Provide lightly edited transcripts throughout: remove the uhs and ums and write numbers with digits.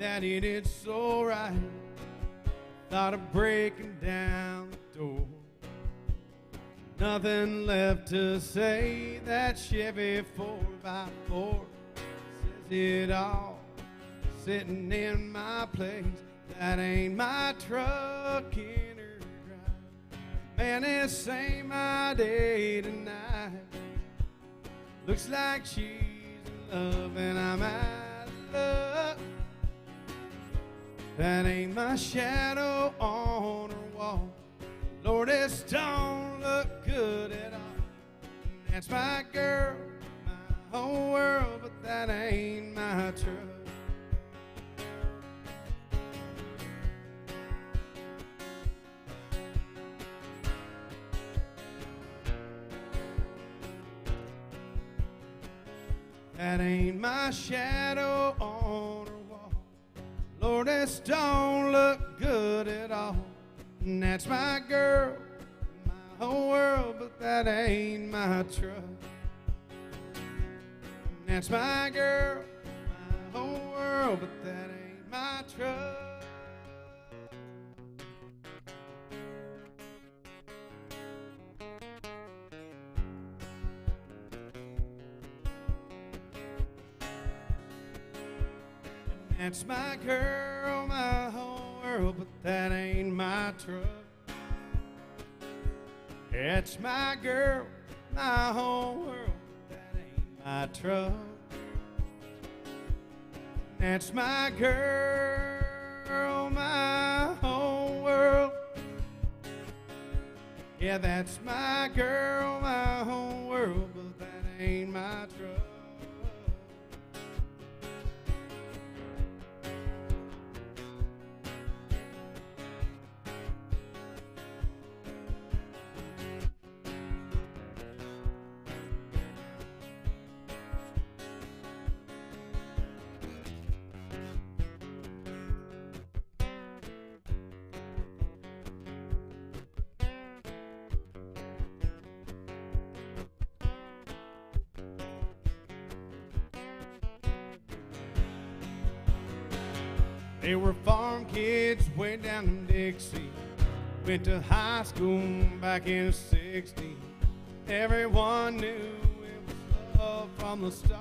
that he did so right. Thought of breaking down the door. Nothing left to say. That Chevy 4x4 says it all, sitting in my place. That ain't my truck in her drive. Man, this ain't my day tonight. Looks like she's in love and I'm out of luck. That ain't my shadow on her wall. Lord, this don't look good at all. That's my girl, my whole world, but that ain't my truck. That ain't my shadow on her wall. Lord, this don't look good at all. And that's my girl, my whole world, but that ain't my truck. And that's my girl, my whole world, but that ain't my truck. That's my girl, my whole world, but that ain't my truck. That's my girl, my whole world, but that ain't my truck. That's my girl, my whole world. Yeah, that's my girl, my whole world, but that ain't my truck. They were farm kids way down in Dixie. Went to high school back in the 60s. Everyone knew it was love from the start.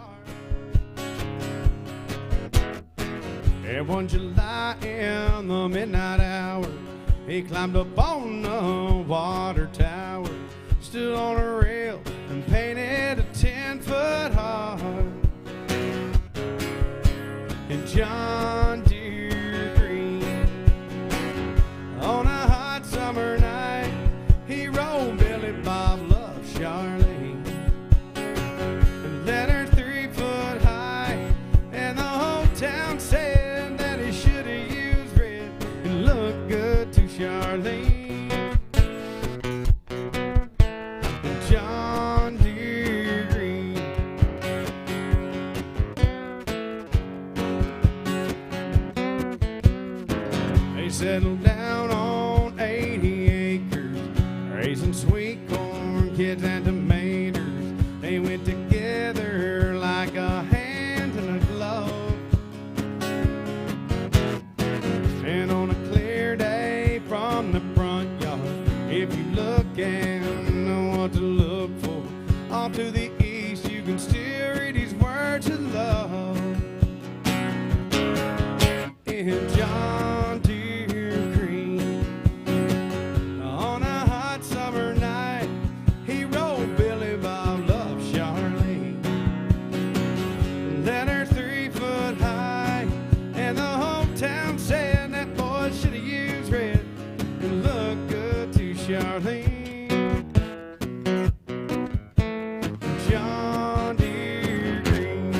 And one July in the midnight hour, he climbed up on the water tower, stood on a rail and painted a 10-foot heart. And John Deere green, on a hot summer night, he rolled Billy Bob Love Charlene and let her 3-foot high. And the whole town said that he should have used red and looked good to Charlene. John Deere green. They settled down on 80 acres, raising sweet corn, kids and tomatoes. They went together like a hand and a glove. And on a clear day from the front yard, if you look and know what to look for, off to the east you can still read his words of love. In John Deere green, on a hot summer night, he rolled Billy Bob Love Charlene, let her 3-foot high. And the whole town said that boy should have used red and looked good to Charlene. John Deere green.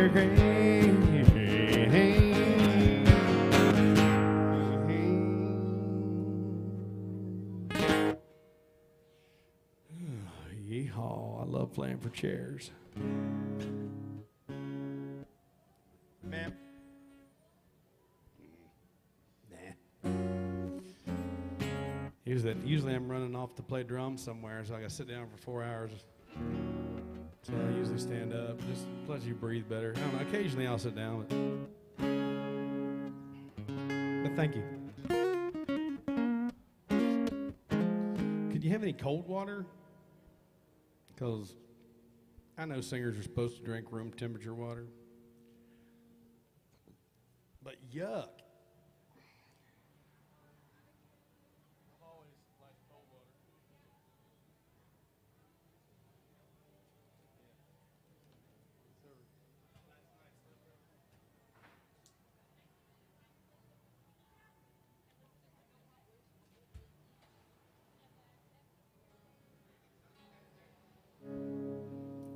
Mr. Gray. Yeehaw, I love playing for chairs. Ma'am? Nah. Usually I'm running off to play drums somewhere, so I gotta sit down for 4 hours. So I usually stand up, just lets you breathe better. I don't know, occasionally I'll sit down, but thank you. Could you have any cold water? Because I know singers are supposed to drink room temperature water. But yuck. I've always liked cold water.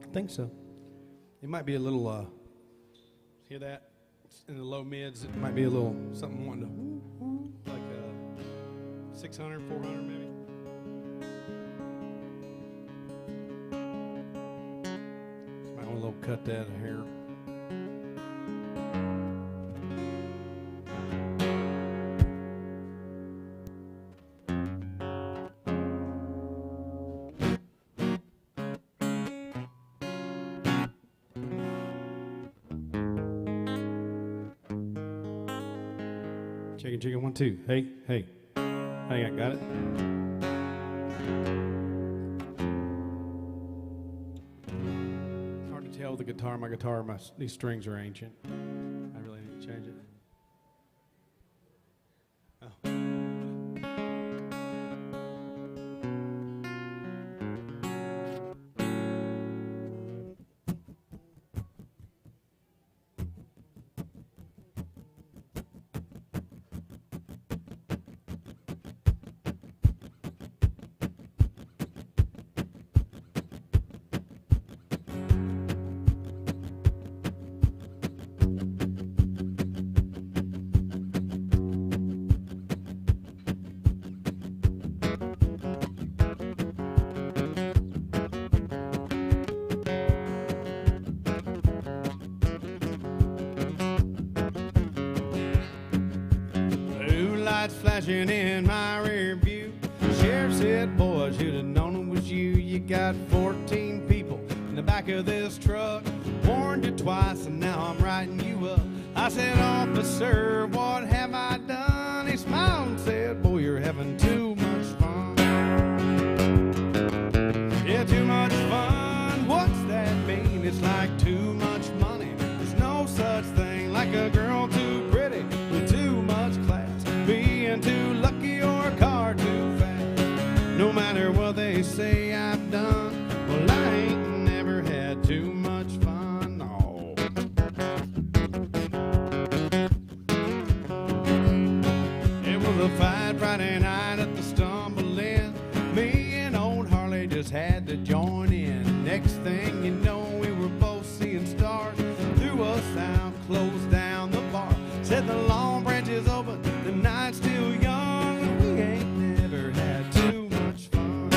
I think so. It might be a little, hear that? In the low mids, it might be a little something wanting to, like 600, 400 maybe. Might want a little cut that hair. Chicken, chicken, 1, 2. Hey, hey. Hang on, got it? It's hard to tell with the guitar. My guitar, these strings are ancient. I really need to change it. Oh. Flashing in my rear view. The sheriff said, boy, should have known it was you. You got 14 people in the back of this truck. Warned you twice and now I'm writing you up. I said, officer, what have I done? He smiled and said, boy, you're having too much fun. Yeah, too much fun. What's that mean? It's like too much money. There's no such thing like a girl too pretty with too much class. Being too lucky or a car too fast. No matter what they say I've done, well, I ain't never had too much fun, no. It was a fight Friday night at the Stumble Inn. Me and old Harley just had to join in. Next thing you know, we were both seeing stars. Threw us out, closed down the bar. Said the long branch is open, the night's still young, and we ain't never had too much fun.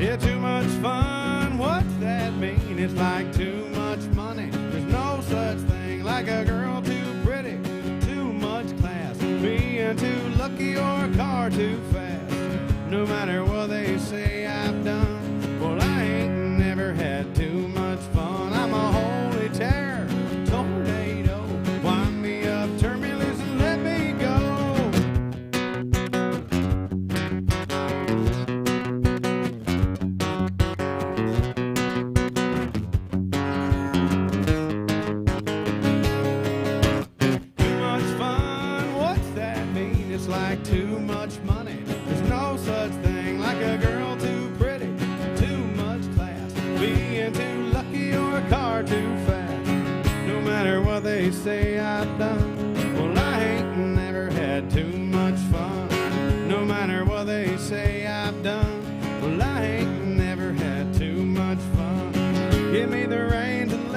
Yeah, too much fun, what's that mean? It's like too much money. There's no such thing like a girl too pretty, too much class. Being too lucky or a car too fast. No matter what they say I've done, well, I ain't never had too much fun. I'm a holy terror, tornado. Wind me up, turn me loose, and let me go. Too much fun, what's that mean? It's like too much money. There's no such thing like a girl too pretty, too much class. Being too lucky or a car too fast. No matter what they say I've done, well, I ain't never had too much fun. No matter what they say I've done, well, I ain't never had too much fun. Give me the reins and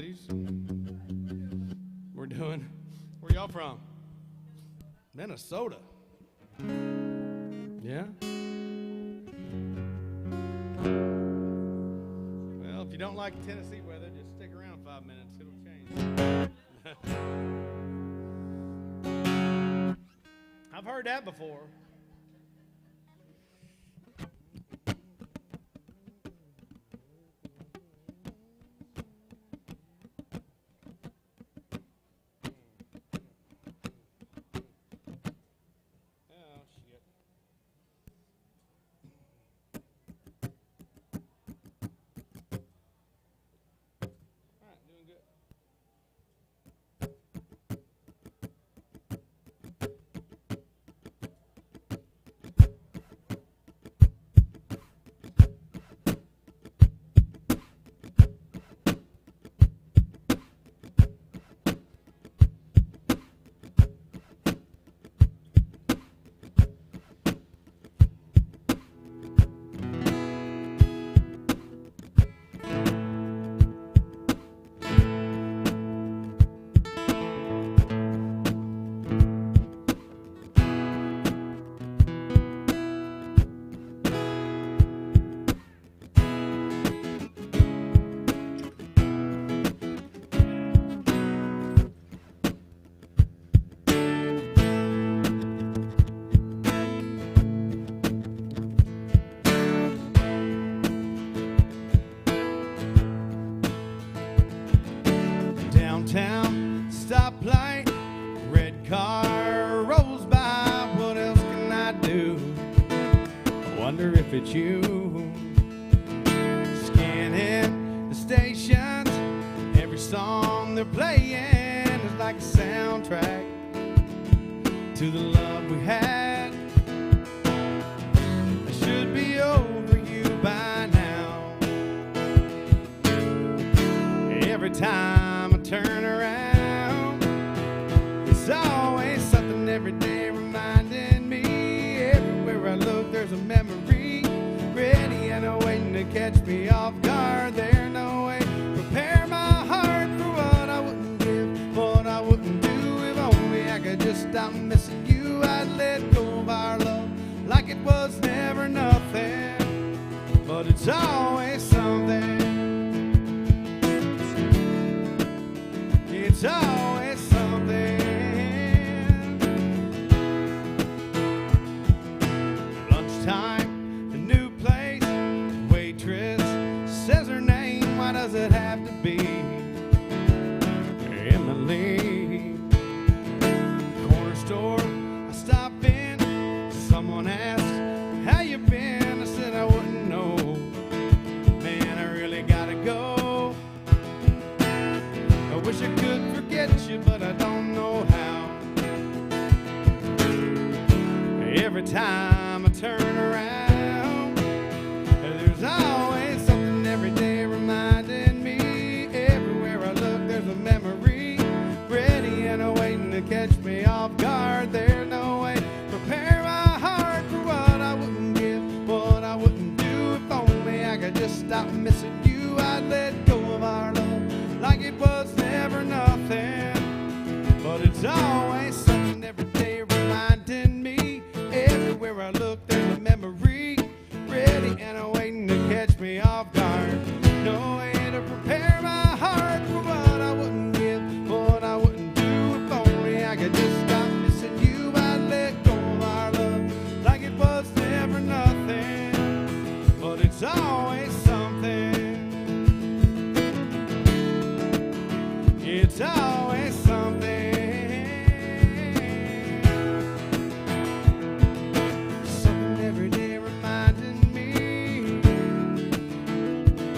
ladies. Where y'all from? Minnesota. Yeah? Well, if you don't like Tennessee weather, just stick around 5 minutes. It'll change. I've heard that before. Downtown, stoplight, red car rolls by. What else can I do? I wonder if it's you. Scanning the stations, every song they're playing is like a soundtrack to the love we had. I should be over you by now. Every time I turn around, it's always something every day reminding me. Everywhere I look, there's a memory ready and waiting to catch me off guard. There's no way prepare my heart for what I wouldn't give, what I wouldn't do. If only I could just stop missing you, I'd let go of our love like it was never nothing. But it's always something. It's always something. Lunchtime, a new place, waitress says her name. Why does it have to be Emily? Corner store, I stop in, someone asks, how you been? I said I wouldn't know. Man, I really gotta go. I wish I could forget you, but I don't know how. Every time I turn around, there's always something every day reminding me. Everywhere I look, there's a memory ready and waiting to catch me off guard. There's no way prepare my heart for what I wouldn't give, what I wouldn't do. If only I could just stop missing you, I'd let go of our love like it was never nothing. But it's always something every day reminding me. Everywhere I look, there's a memory ready and waiting to catch me off guard. No way to prepare my heart for what I wouldn't give, what I wouldn't do. If only I could just stop missing you, I'd let go of our love like it was never nothing. But it's always something. It's always something. Something every day reminding me.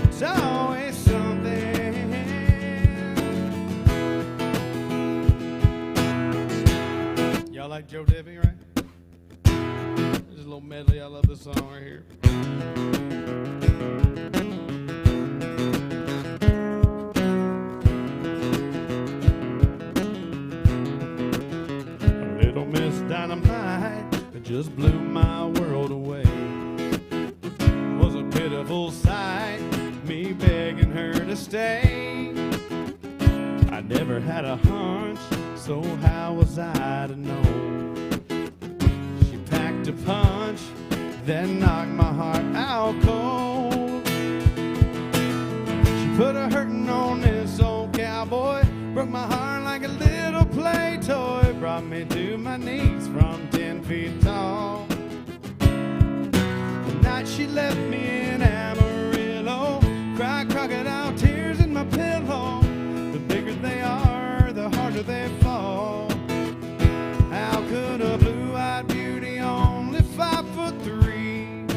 It's always something. Y'all like Joe Debbie, right? There's a little medley. I love this song right here. Little Miss Dynamite that just blew my world away. Was a pitiful sight, me begging her to stay. Never had a hunch, so how was I to know? She packed a punch that knocked my heart out cold. She put a hurtin' on this old cowboy, broke my heart like a little play toy, brought me to my knees from 10 feet tall. The night she left me in Amarillo, cried crocodile tears in my pillow. The bigger they are, the harder they fall. How could a blue-eyed beauty only 5'3"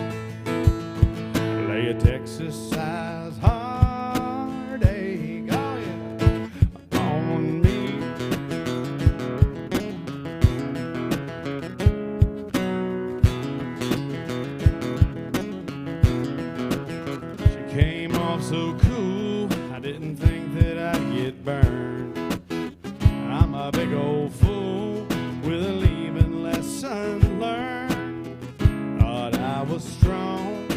lay a Texas size heartache, oh yeah, on me? She came off so cool, I didn't think that I'd get burned. I'm a big old fool with a leaving lesson learned. Thought I was strong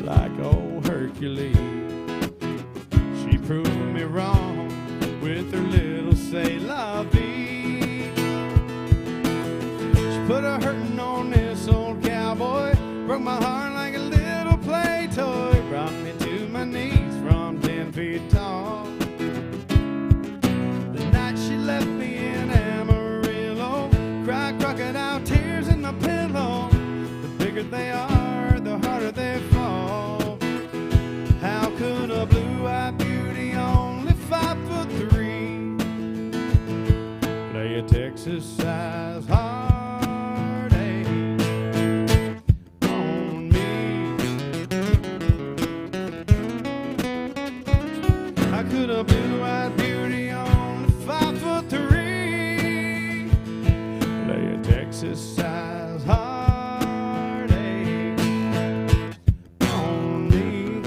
like old Hercules. She proved me wrong with her little say la vie. She put a hurtin' on this old cowboy, broke my heart like a little play toy, brought me to my knees from 10 feet tall. The night she left me in Amarillo, cried crocodile tears in my pillow. The bigger they are, the harder they fall. How could a blue-eyed beauty only 5'3" lay a Texas size heartache on me? How could a blue-eyed beauty only 5'3" lay a Texas size heartache on me?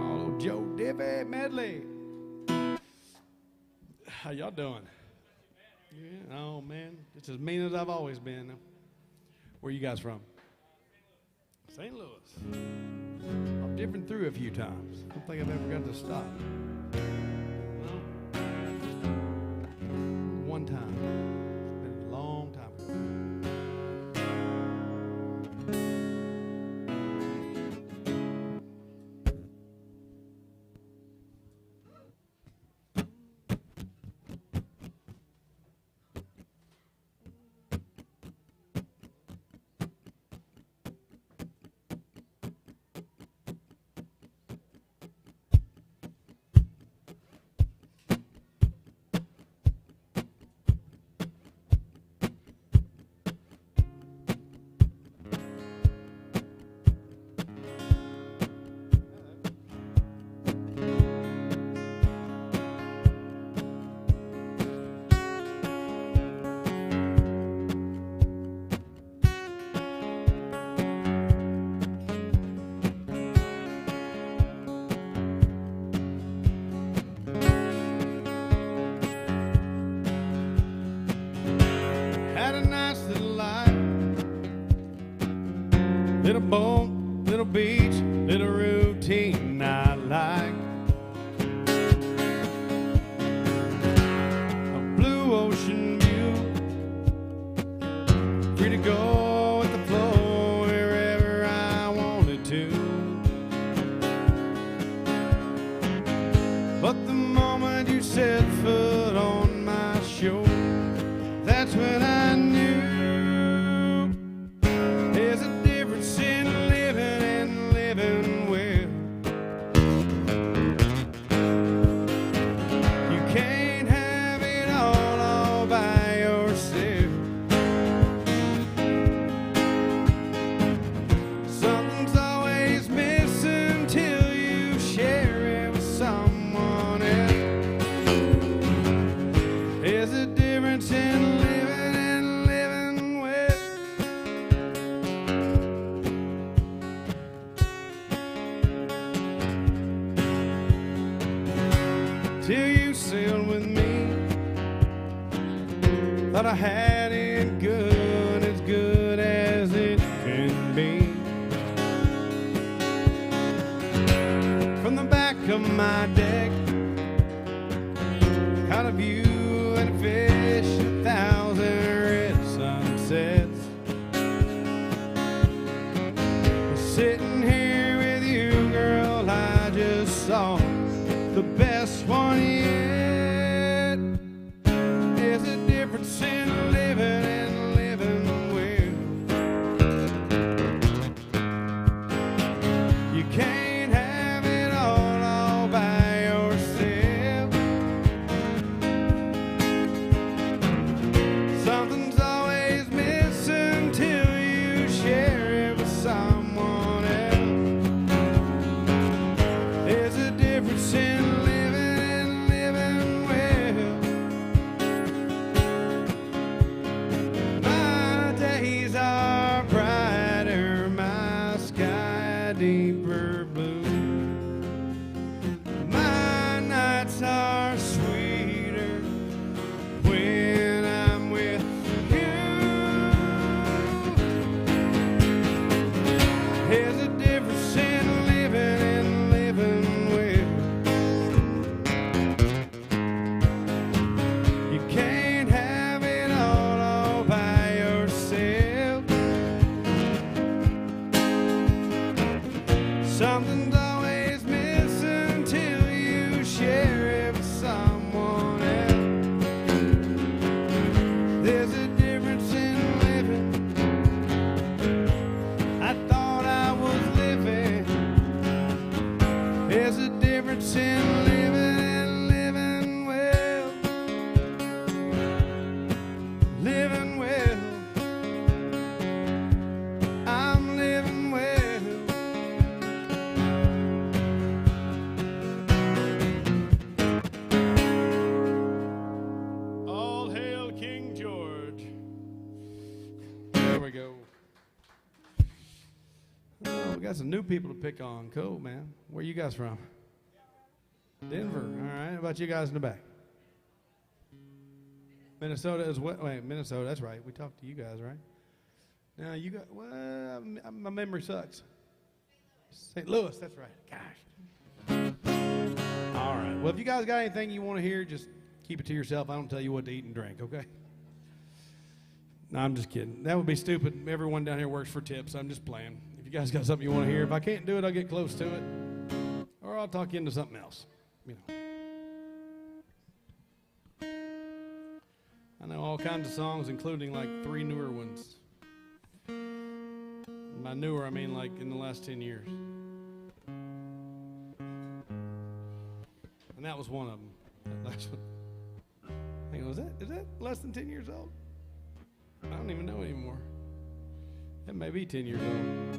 Oh, Joe Dippy medley. How y'all doing? Yeah, oh man, it's as mean as I've always been. Where you guys from? St. Louis. I've driven through a few times. I don't think I've ever got to stop. No? One time. It's been a long time ago. Little boat, little beach, little routine I like. A blue ocean view, free to go with the flow wherever I wanted to. But the moment you set foot on my shore, that's when I knew there's a difference in living and living well. You can't have it all by yourself. Something's always missing till you share it with someone else. There's a difference in living and living well. Till you sailed with me, thought I had it good. of my deck. Caught a view and a fish, 1,000 red sunsets. Sitting here with you, girl, I just saw the best one yet. There's a difference in living and living well. You can't have it all by yourself. Something's always missing till you share it with someone else. There's a difference in living and living well. My days are brighter, my sky deeper blue. My nights are sweeter when I'm with you. There's a difference in living and living well. You can't have it all by yourself. Something's always missing till you share it with someone else. There's a difference in living. I thought I was living. There's a difference in living and living well. Living well. I'm living well. All hail King George. There we go. Oh, we got some new people to pick on. Cool, man. Where you guys from? Denver. All right. How about you guys in the back? Minnesota as well. Wait, Minnesota. That's right. We talked to you guys, right? Now you got. Well, my memory sucks. St. Louis. That's right. Gosh. All right. Well, if you guys got anything you want to hear, just keep it to yourself. I don't tell you what to eat and drink. Okay? No, I'm just kidding. That would be stupid. Everyone down here works for tips. I'm just playing. If you guys got something you want to hear, if I can't do it, I'll get close to it, or I'll talk you into something else. You know. I know all kinds of songs, including like 3 newer ones. By newer, I mean like in the last 10 years. And that was one of them. That last one. Hang on, is that less than 10 years old? I don't even know anymore. That may be 10 years old.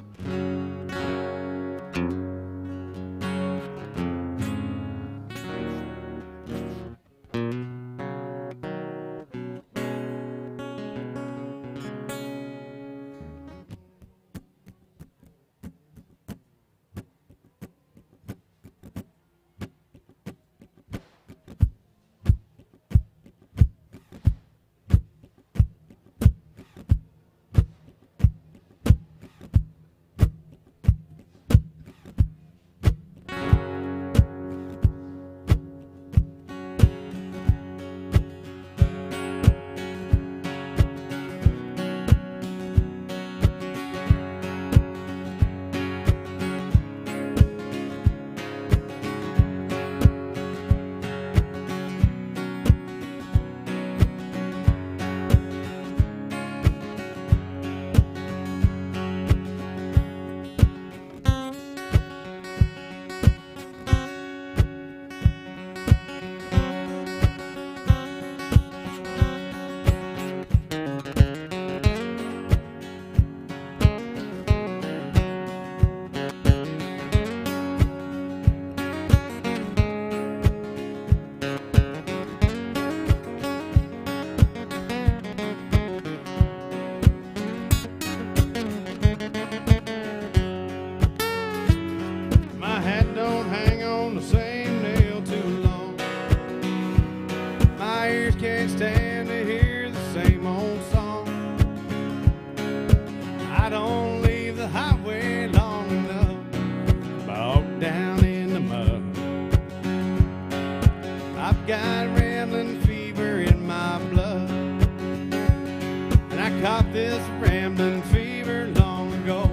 got rambling fever in my blood, and I caught this rambling fever long ago.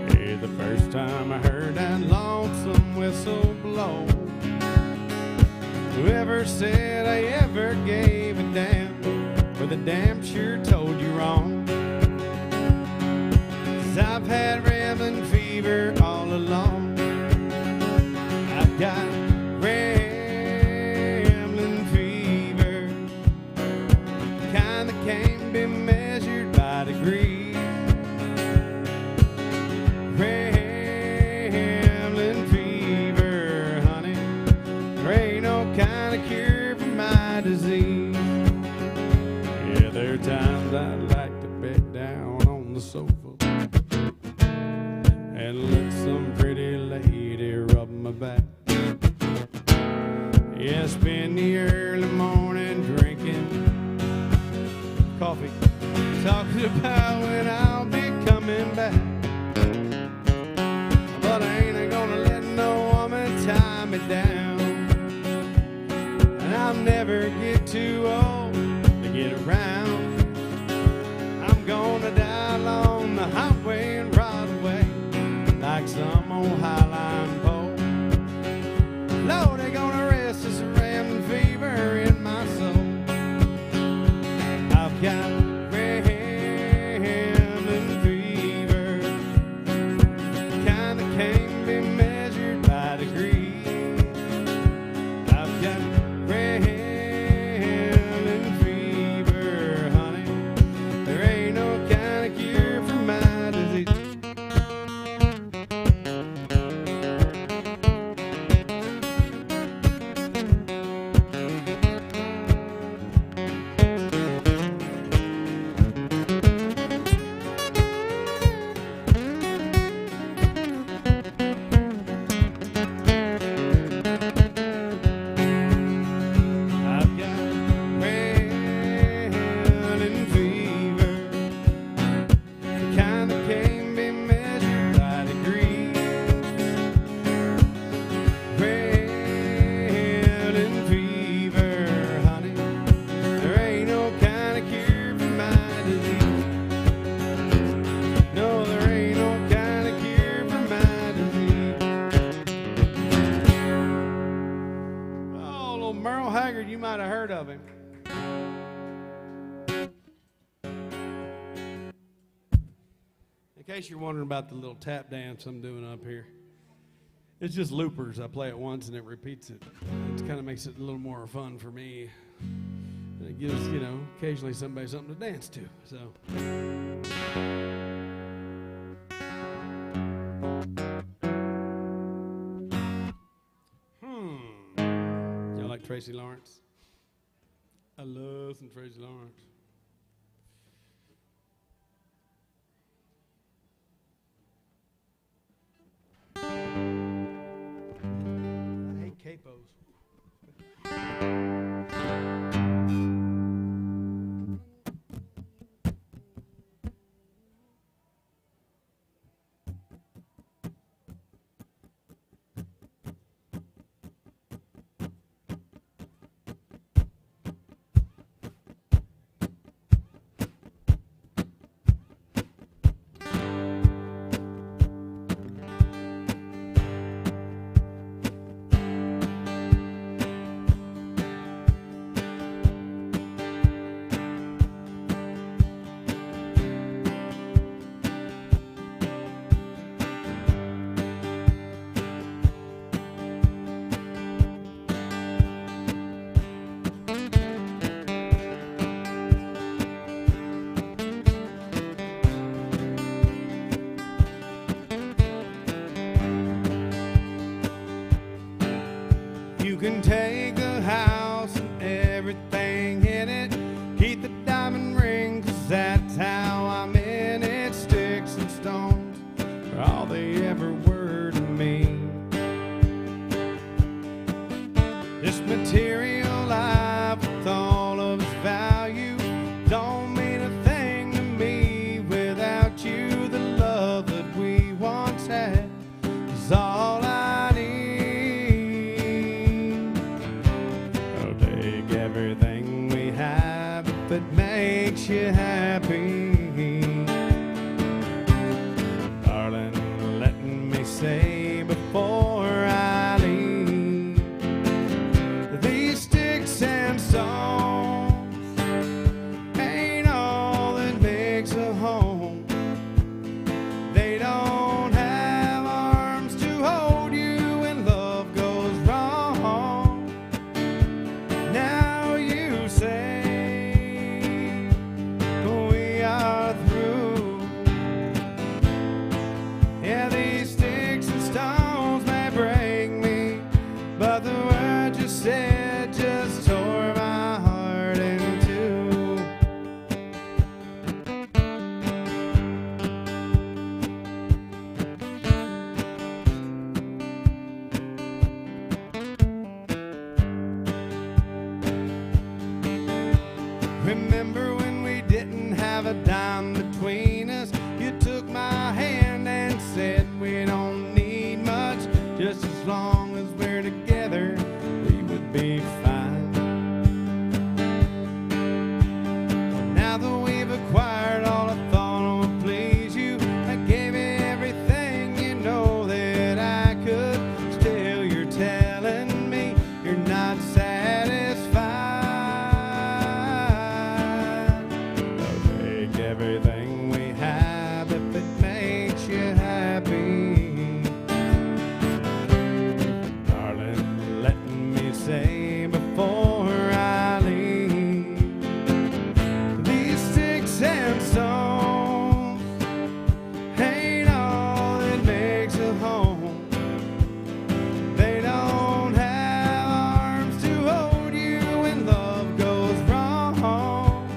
Hey, the first time I heard that lonesome whistle blow, whoever said I ever gave a damn, well, the damn sure told you wrong. 'Cause I've had rambling fever all along. I've got rambling fever, kind that can't be measured by degrees. Rambling fever, honey, there ain't no kind of cure for my disease. Yeah, there are times I'd like to bed down on the sofa and let some pretty lady rub my back. Yeah, spend the early morning drinking coffee, talking about when I'll be coming back. But I ain't gonna let no woman tie me down, and I'll never get too old to get around. I'm gonna die along the highway and rot away like some old highline pole. Lord, they're gonna rest this rambling fever in my soul. I've got rambling fever, kind that can't be measured by degrees. I've got rambling fever, honey, there ain't no kind of cure for my disease. I've got rambling fever, the kind that can't be measured by degrees. Rambling fever, honey, there ain't no kind of cure for my disease. No, there ain't no kind of cure for my disease. Oh, little Merle Haggard, you might have heard of him. In case you're wondering about the little tap dance I'm doing up here, it's just loopers. I play it once and it repeats it. It kind of makes it a little more fun for me. And it gives, occasionally somebody something to dance to. So. Y'all like Tracy Lawrence? I love some Tracy Lawrence. I hate capos. You can take the house and everything in it, keep the diamond ring, 'cause that's how I'm in it. Sticks and stones are all they ever were to me. This material life with all of its value don't mean a thing to me without you. The love that we once had is all I need. makes you happy. Darling, let me say before I leave, these sticks and stones ain't all that makes a home. They don't have arms to hold you when love goes wrong. Now you say we are through. Yeah, these sticks and stones may break me, but the word you said just tore my heart in two. Remember when we didn't have a dime between us? You took my hand and said we don't need much, just as long as we're together, we would be fine. Well, now that we've acquired all I thought would please you, I gave you everything, you know that I could. Still, you're telling me you're not satisfied. I'll take everything we have if it makes you happy. Darling, let me say before I leave, these sticks and stones ain't all that makes a home. They don't have arms to hold you when love goes wrong.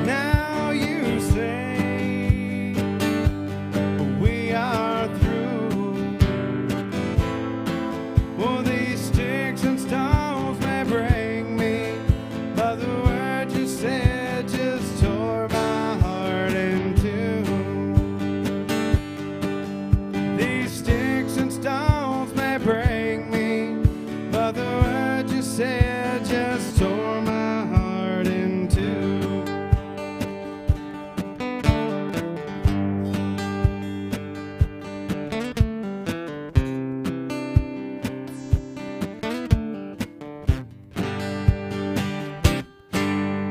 Now you say we are through. Well, these sticks and stones may break me, but the word you said just tore my heart in two. These sticks and stones may break me, but the word you said just tore my heart in two.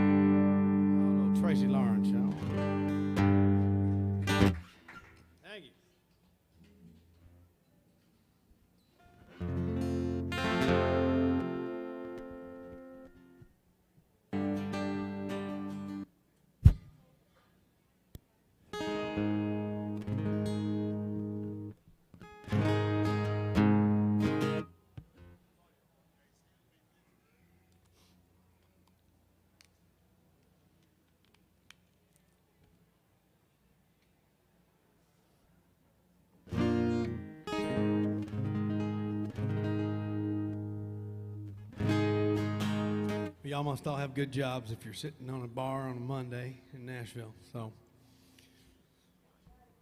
Little Tracy Lawrence, y'all. Thank you. Y'all must all have good jobs if you're sitting on a bar on a Monday in Nashville. So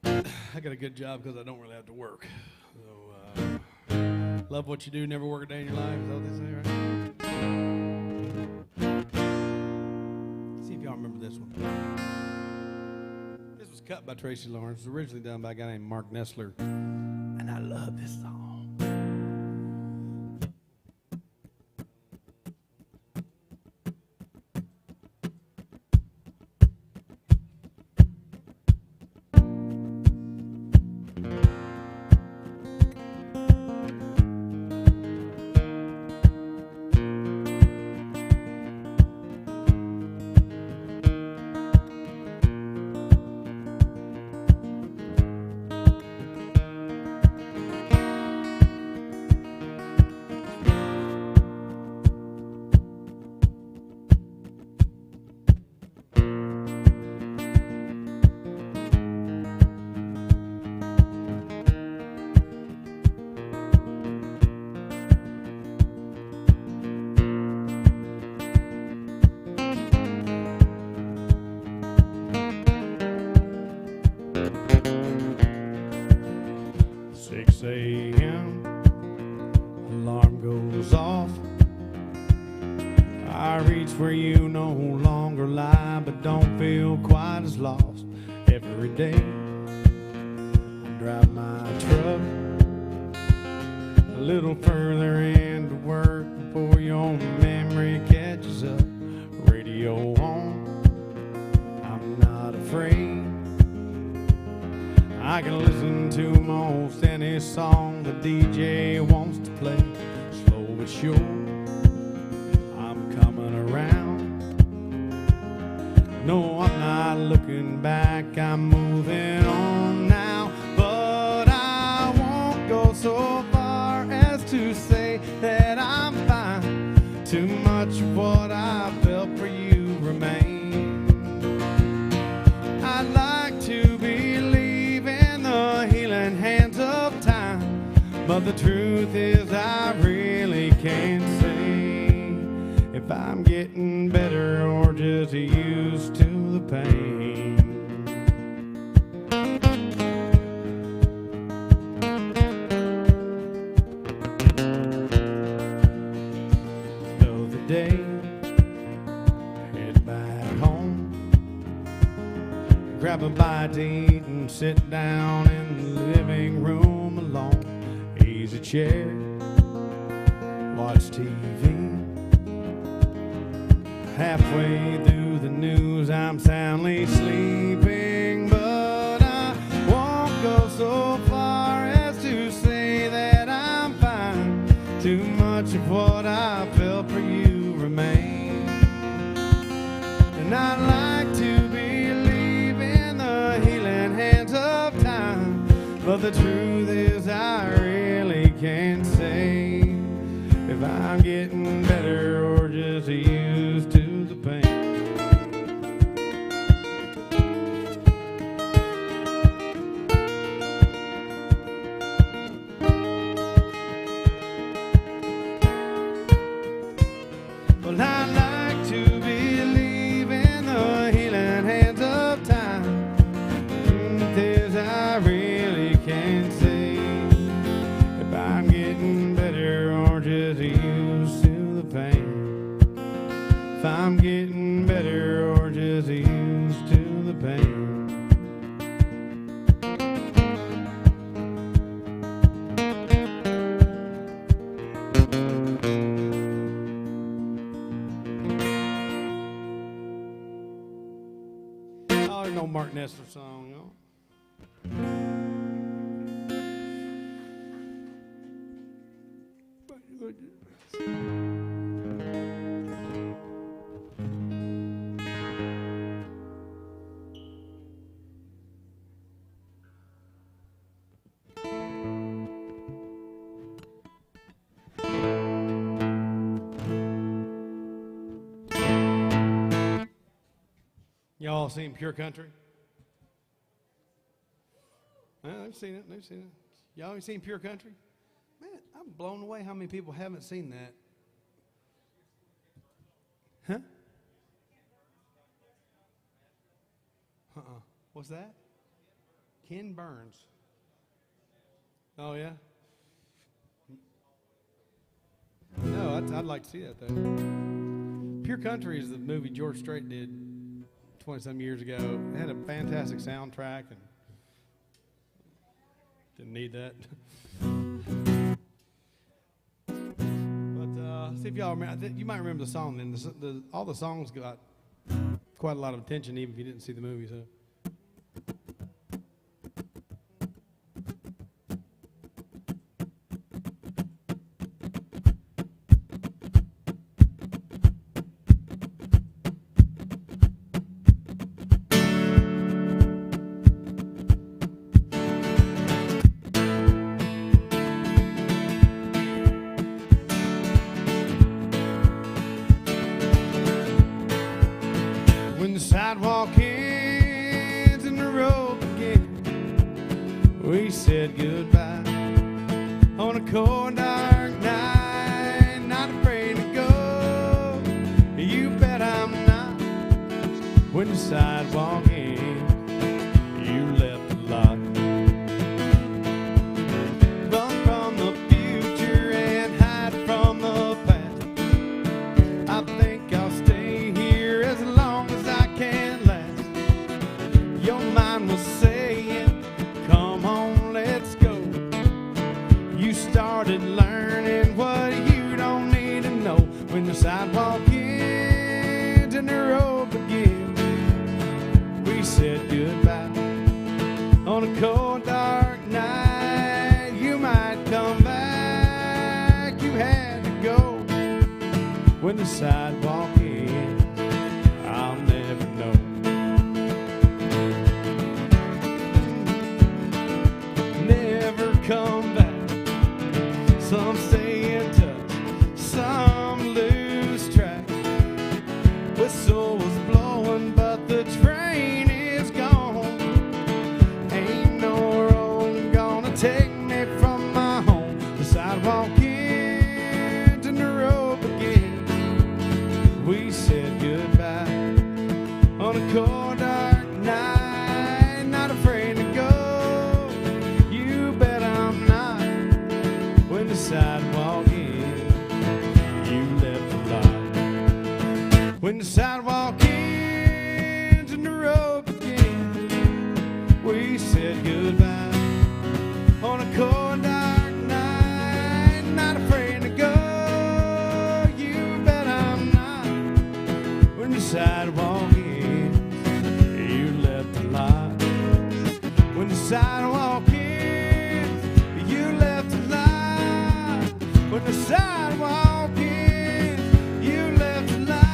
I got a good job because I don't really have to work. So love what you do, never work a day in your life. Is that what they say, right? See if y'all remember this one. This was cut by Tracy Lawrence. It was originally done by a guy named Mark Nessler. And I love this song. where you no longer lie, but don't feel quite as lost every day. I drive my truck a little further into work before your memory catches up. Radio on, I'm not afraid. I can listen to most any song the DJ wants to play. Slow but sure, I'm coming around. No, I'm not looking back, I'm moving on now. But I won't go so far as to say that I'm fine. Too much of what I felt for you remains. I'd like to believe in the healing hands of time, but the truth is I really can't say if I'm getting better or just used to the pain. The other day, head back home, grab a bite to eat and sit down in the living room alone. Easy chair, watch TV. Halfway through the news, I'm soundly sleeping, but I won't go so far as to say that I'm fine. Too much of what I felt for you remains. And I'd like to believe in the healing hands of time, but the truth is I really can't say if I'm getting better or just used to the pain. Well, I'd like to believe in the healing hands of time. There's I really can't say if I'm getting better or just used to the pain. If I'm getting better or just used to the pain. Oh, there's no Mark Nessler song, you know? Y'all seen Pure Country? They've seen it. They've seen it. Y'all ain't seen Pure Country? Man, I'm blown away how many people haven't seen that. Huh? What's that? Ken Burns. Oh, yeah? No, I'd like to see that, though. Pure Country is the movie George Strait did 20-some years ago. It had a fantastic soundtrack and didn't need that. But see if y'all remember. You might remember the song then. All the songs got quite a lot of attention even if you didn't see the movie. So. When the sidewalk ends and the road begins, we said goodbye on a cold dark night, not afraid to go. You bet I'm not. When the sidewalk ends, you left a lot. Run from the future and hide from the past. I think I'll stay when the sidewalk ends, I'll never know. Never come back. Some stay in touch, some lose track. Whistle was blowing, but the train is gone. Ain't no road gonna take me from my home. The sidewalk ends and the road begins. We said goodbye on a cold dark night, not afraid to go. You bet I'm not. When the sidewalk ends, you left a lot. When the sidewalk ends and the road begins, we said goodbye on a cold dark night, not afraid to go. You bet I'm not. When the sidewalk ends, you left a lot. When the sidewalk ends, you left a lot. When the sidewalk ends, you left a lot.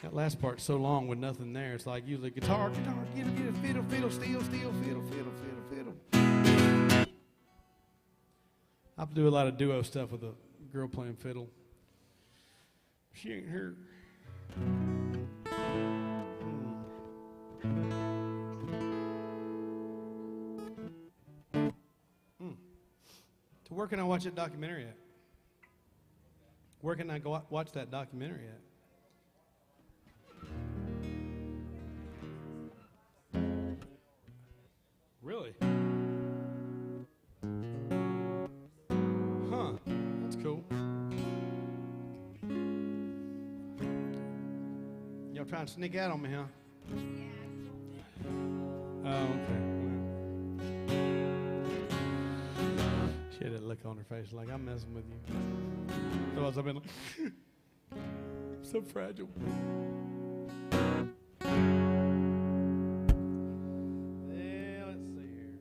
That last part's so long with nothing there. It's like usually guitar, get a fiddle, fiddle, steel, fiddle, fiddle, fiddle. I have to do a lot of duo stuff with a girl playing fiddle. She ain't here. So where can I watch that documentary at? Where can I go watch that documentary at? Really? Huh. That's cool. Y'all trying to sneak out on me, huh? Oh, okay. She had that look on her face like, I'm messing with you. Otherwise, I've been like, so fragile. Yeah, let's see here.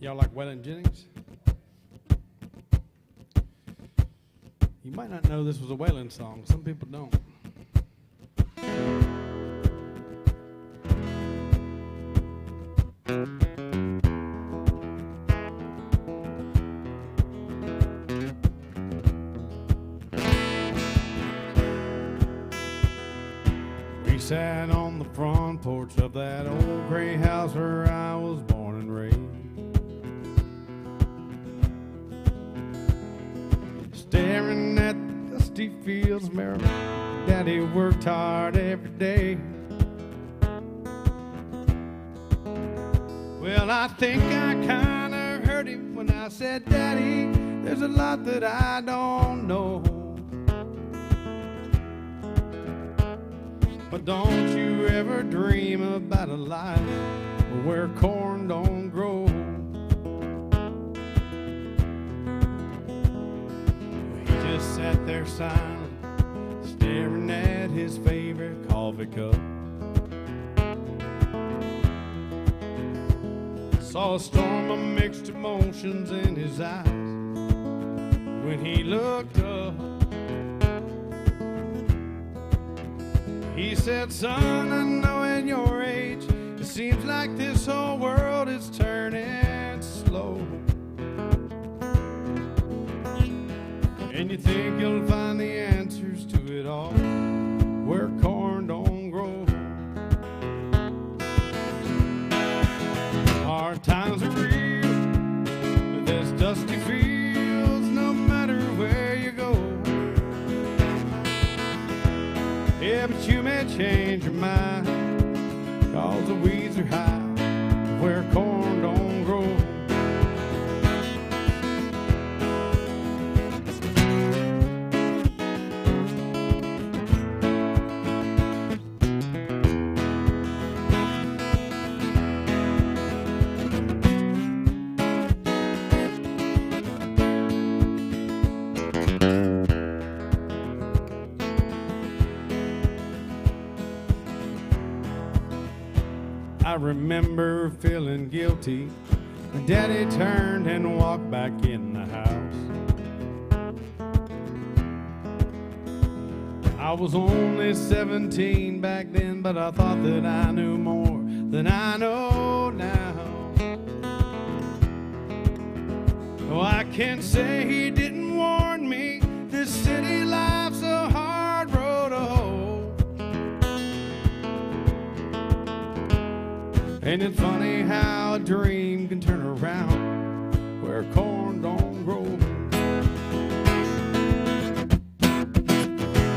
Y'all like Waylon Jennings? You might not know this was a Waylon song. Some people don't. We sat on the front porch of that old gray house where I was born and raised. Staring at the dusty fields, Mary, Daddy worked hard every day. Well, I think I kind of heard him when I said, Daddy, there's a lot that I don't know. But don't you ever dream about a life where corn don't grow. He just sat there silent, staring at his favorite coffee cup. Saw a storm of mixed emotions in his eyes when he looked up. He said, son, I know at your age it seems like this whole world is turning slow, and you think you'll find the answers to it all where corn don't grow. Hard times are real, but there's dusty fields no matter where you go. Yeah, but you may change your mind, 'cause the weeds are high where corn don't grow. I remember feeling guilty when Daddy turned and walked back in the house. I was only 17 back then, but I thought that I knew more than I know now. Oh, I can't say he didn't warn me. This city life's a hard road to hoe. Ain't it funny how a dream can turn around where corn don't grow?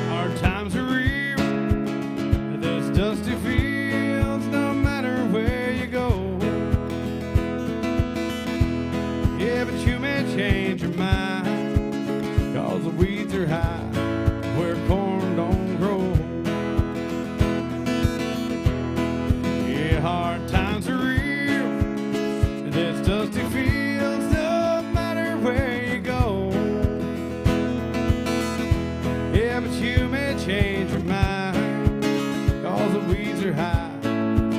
Hard times are real, there's dusty fields no matter where you go. Yeah, but you may change your mind, 'cause the weeds are high where corn don't grow. Yeah, hard times are real, and there's dusty fields no matter where you go. Yeah, but you may change your mind, 'cause the weeds are high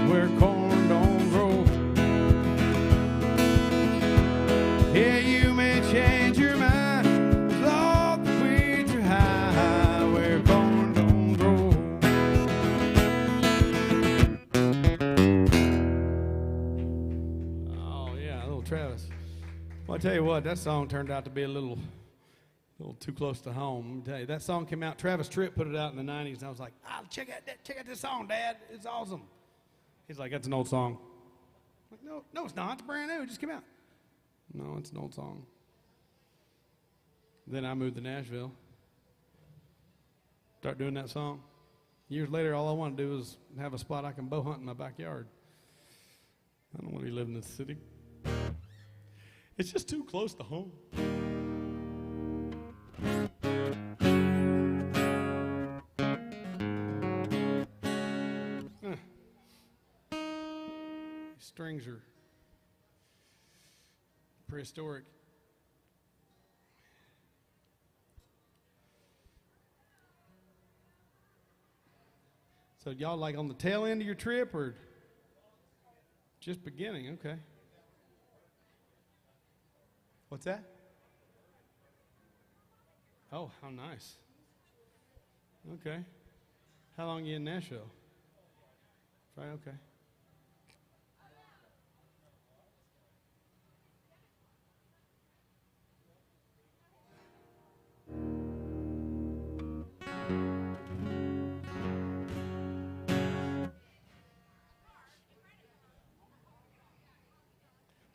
where corn don't grow. Yeah, you may change your mind, 'cause the weeds are high where corn don't grow. Travis. Well, I tell you what, that song turned out to be a little too close to home. Let me tell you, that song came out. Travis Tritt put it out in the '90s, and I was like, check out this song, Dad. It's awesome. He's like, that's an old song. I'm like, no, it's not. It's brand new. It just came out. No, it's an old song. Then I moved to Nashville. Start doing that song. Years later, all I want to do is have a spot I can bow hunt in my backyard. I don't want to be living in the city. It's just too close to home. These strings are prehistoric. So y'all like on the tail end of your trip or just beginning? Okay. What's that? Oh, how nice. Okay. How long are you in Nashville? Right, okay.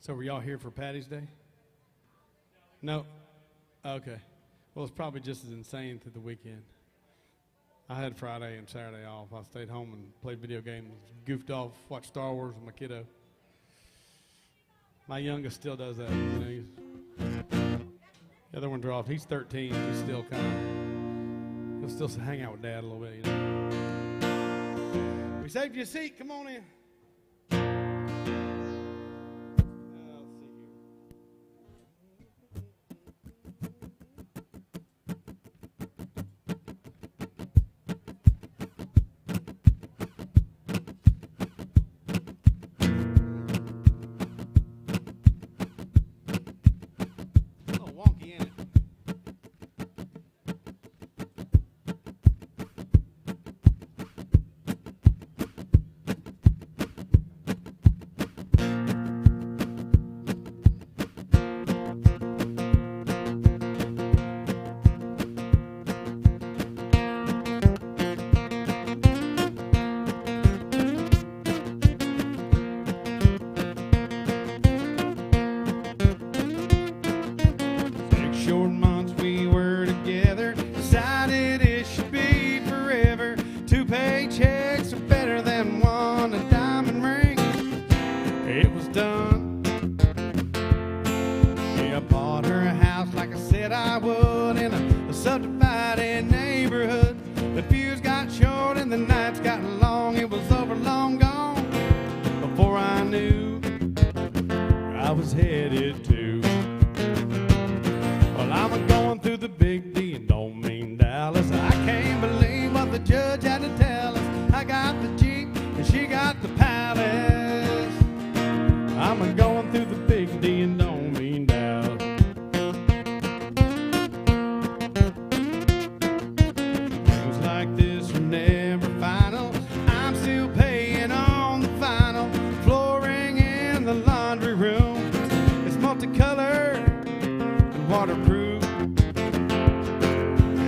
So were y'all here for Patty's Day? No? Okay. Well, it's probably just as insane through the weekend. I had Friday and Saturday off. I stayed home and played video games, goofed off, watched Star Wars with my kiddo. My youngest still does that. You know, the other one dropped. He's 13. He's still he'll still hang out with Dad a little bit, you know. We saved you a seat. Come on in. tidy neighborhood. The fuse got short and the nights got long. It was over, long gone, before I knew where I was headed to. Well, I'm going through the big D and don't mean Dallas. I can't believe what the judge had to tell us. I got the Jeep and she got the Palace. I'm going through the big D and don't mean Dallas. Things like this are never final. I'm still paying on the final. Flooring in the laundry room, it's multicolored and waterproof.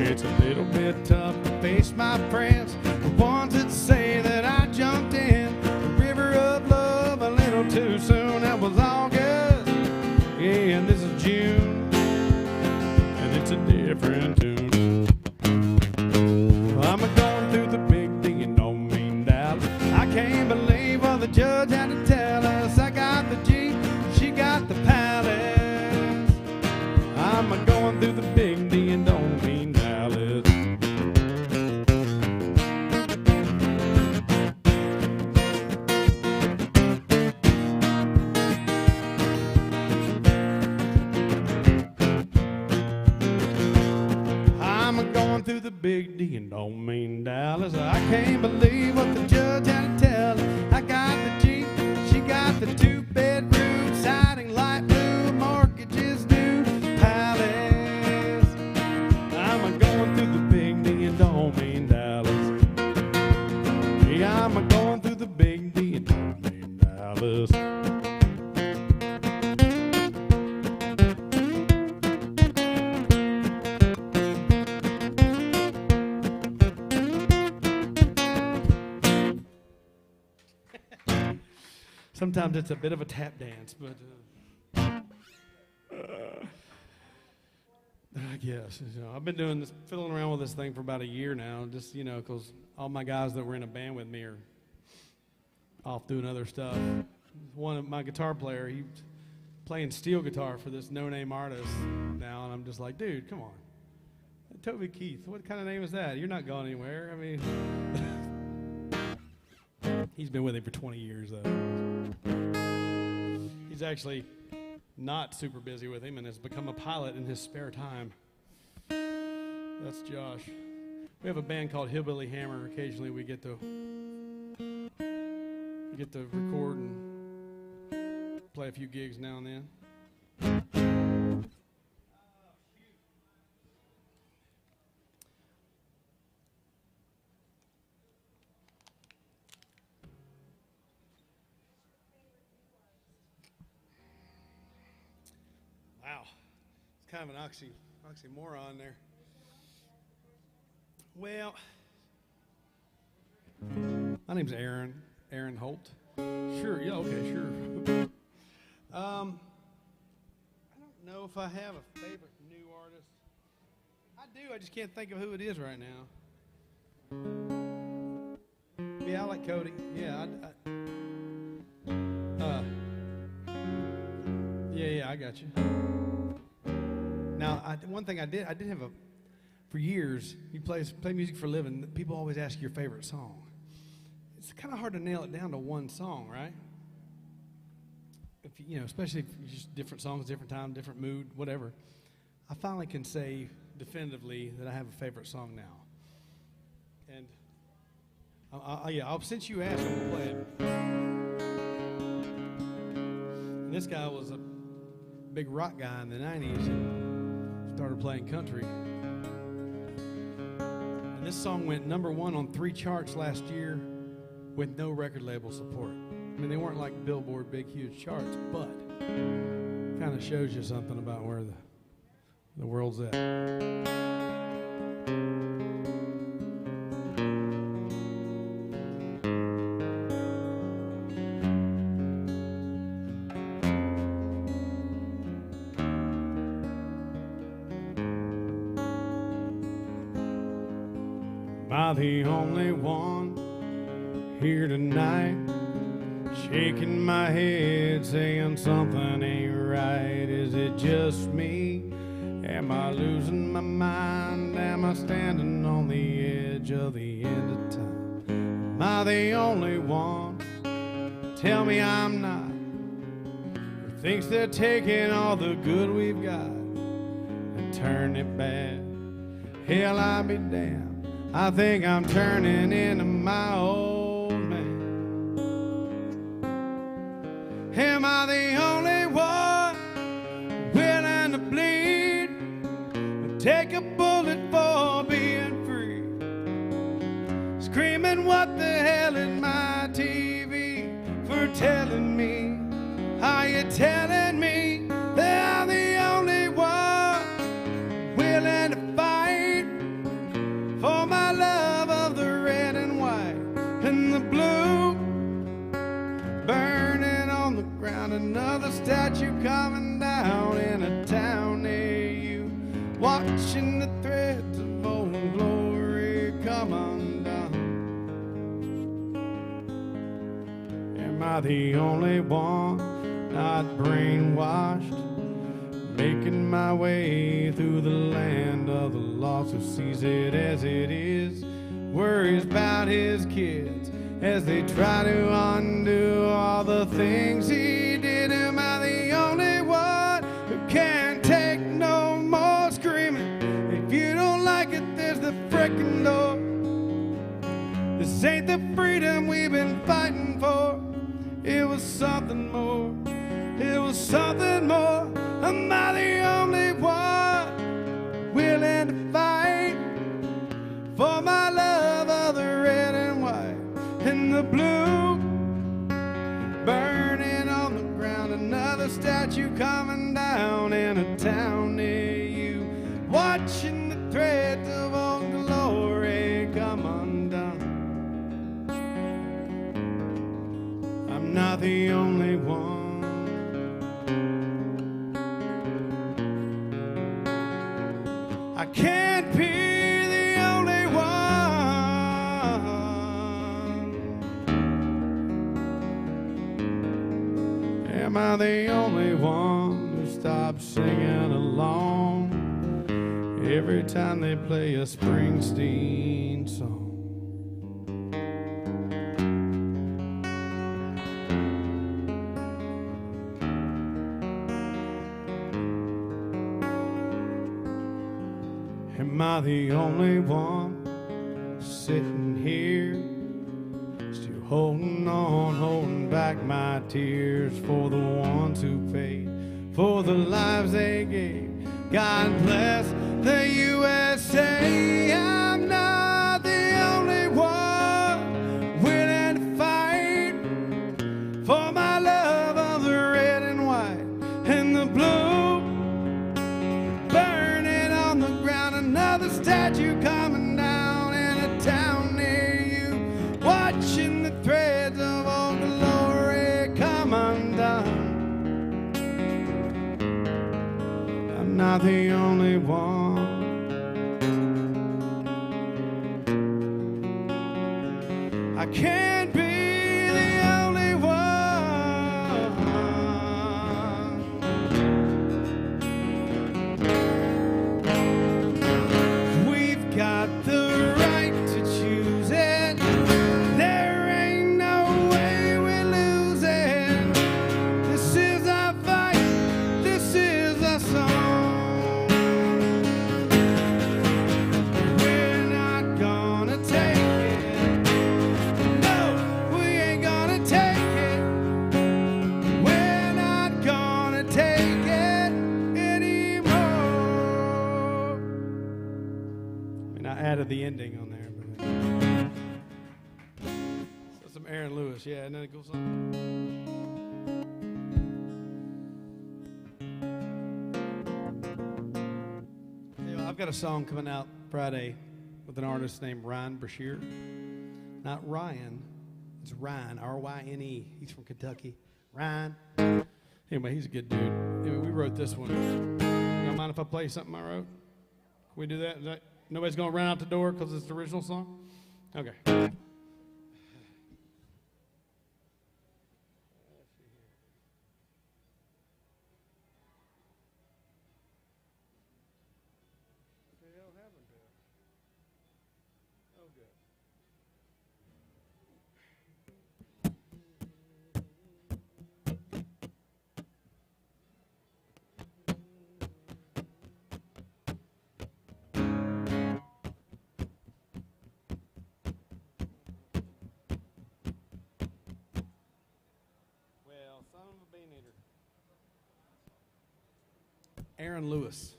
It's a little bit tough to face my friends, the ones that say that I jumped in the river of love a little too soon. That was August, yeah, and this is June, and it's a different tune. I'm going through the big D and don't mean Dallas. I can't believe what the judge had to tell us. I got the Jeep, she got the Palace. I'm going through the big D and don't mean Dallas. I'm going through the big D and don't mean Dallas. I can't believe what the judge had to tell us. I got the Jeep, she got the 2-bedroom, siding light blue, mortgages due, Palace. I'm going through the big D and don't mean Dallas. Yeah, I'm going through the big D and don't mean Dallas. Sometimes it's a bit of a tap dance, but I guess, I've been doing this, fiddling around with this thing for about a year now, just, because all my guys that were in a band with me are off doing other stuff. One of my guitar player, he's playing steel guitar for this no-name artist now, and I'm just like, dude, come on. Toby Keith, what kind of name is that? You're not going anywhere. I mean, he's been with him for 20 years, though. He's actually not super busy with him and has become a pilot in his spare time. That's Josh. We have a band called Hillbilly Hammer. Occasionally we get to record and play a few gigs now and then. Wow, it's kind of an oxymoron there. Well, my name's Aaron Holt. Sure, yeah, okay, sure. I don't know if I have a favorite new artist. I do, I just can't think of who it is right now. Yeah, I like Cody. Yeah, yeah, I got you. Now, one thing I did have for years, you play music for a living, people always ask your favorite song. It's kind of hard to nail it down to one song, right? Especially if you just different songs, different time, different mood, whatever. I finally can say definitively that I have a favorite song now. And since you asked, I'm gonna play it. And this guy was a big rock guy in the 90s and started playing country. And this song went #1 on 3 charts last year with no record label support. I mean, they weren't like Billboard big, huge charts, but kind of shows you something about where the world's at. Am I the only one here tonight, shaking my head, saying something ain't right? Is it just me? Am I losing my mind? Am I standing on the edge of the end of time? Am I the only one? Tell me I'm not. Who thinks they're taking all the good we've got and turn it bad? Hell, I'll be damned. I think I'm turning into my old man. Am I the only one willing to bleed? Take a bullet for being free. Screaming, what the hell is my TV for telling me? Are you telling me that I'm the only one willing to fight for my love of the red and white and the blue? Burning on the ground, another statue coming down in a town near you. Watching the threads of old glory come undone. Am I the only one not brainwashed, making my way through the land of the lost, who sees it as it is, worries about his kids as they try to undo all the things he did? Am I the only one who can't take no more screaming? If you don't like it, there's the frickin' door. This ain't the freedom we've been fighting for. It was something more. It was something more. Am I the only one willing to fight for my love of the red and white and the blue? Burning on the ground, another statue coming down in a town near you. Watching the threads of old glory come undone. I'm not the only one. I can't be the only one. Am I the only one who stops singing along every time they play a Springsteen song? Am I the only one sitting here, still holding on, holding back my tears for the ones who paid for the lives they gave? God bless the USA. I'm not the only one willing to fight for my love of the red and white and the blue. Another statue coming down in a town near you. Watching the threads of old glory come undone. I'm not the only one. I can't be the only one. Got the right to choose it. There ain't no way we're losing. This is our fight. This is our song. We're not gonna take it. No, we ain't gonna take it. We're not gonna take it anymore. I added the ending on there. So some Aaron Lewis, yeah, isn't that a cool song? Yeah, I've got a song coming out Friday with an artist named Ryan Brashear. Not Ryan, it's Ryan, R-Y-N-E. He's from Kentucky. Ryan. Anyway, he's a good dude. Anyway, we wrote this one. You don't mind if I play something I wrote? Can we do that? Is that nobody's going to run out the door because it's the original song? Okay. Well, son of a bean eater. Aaron Lewis.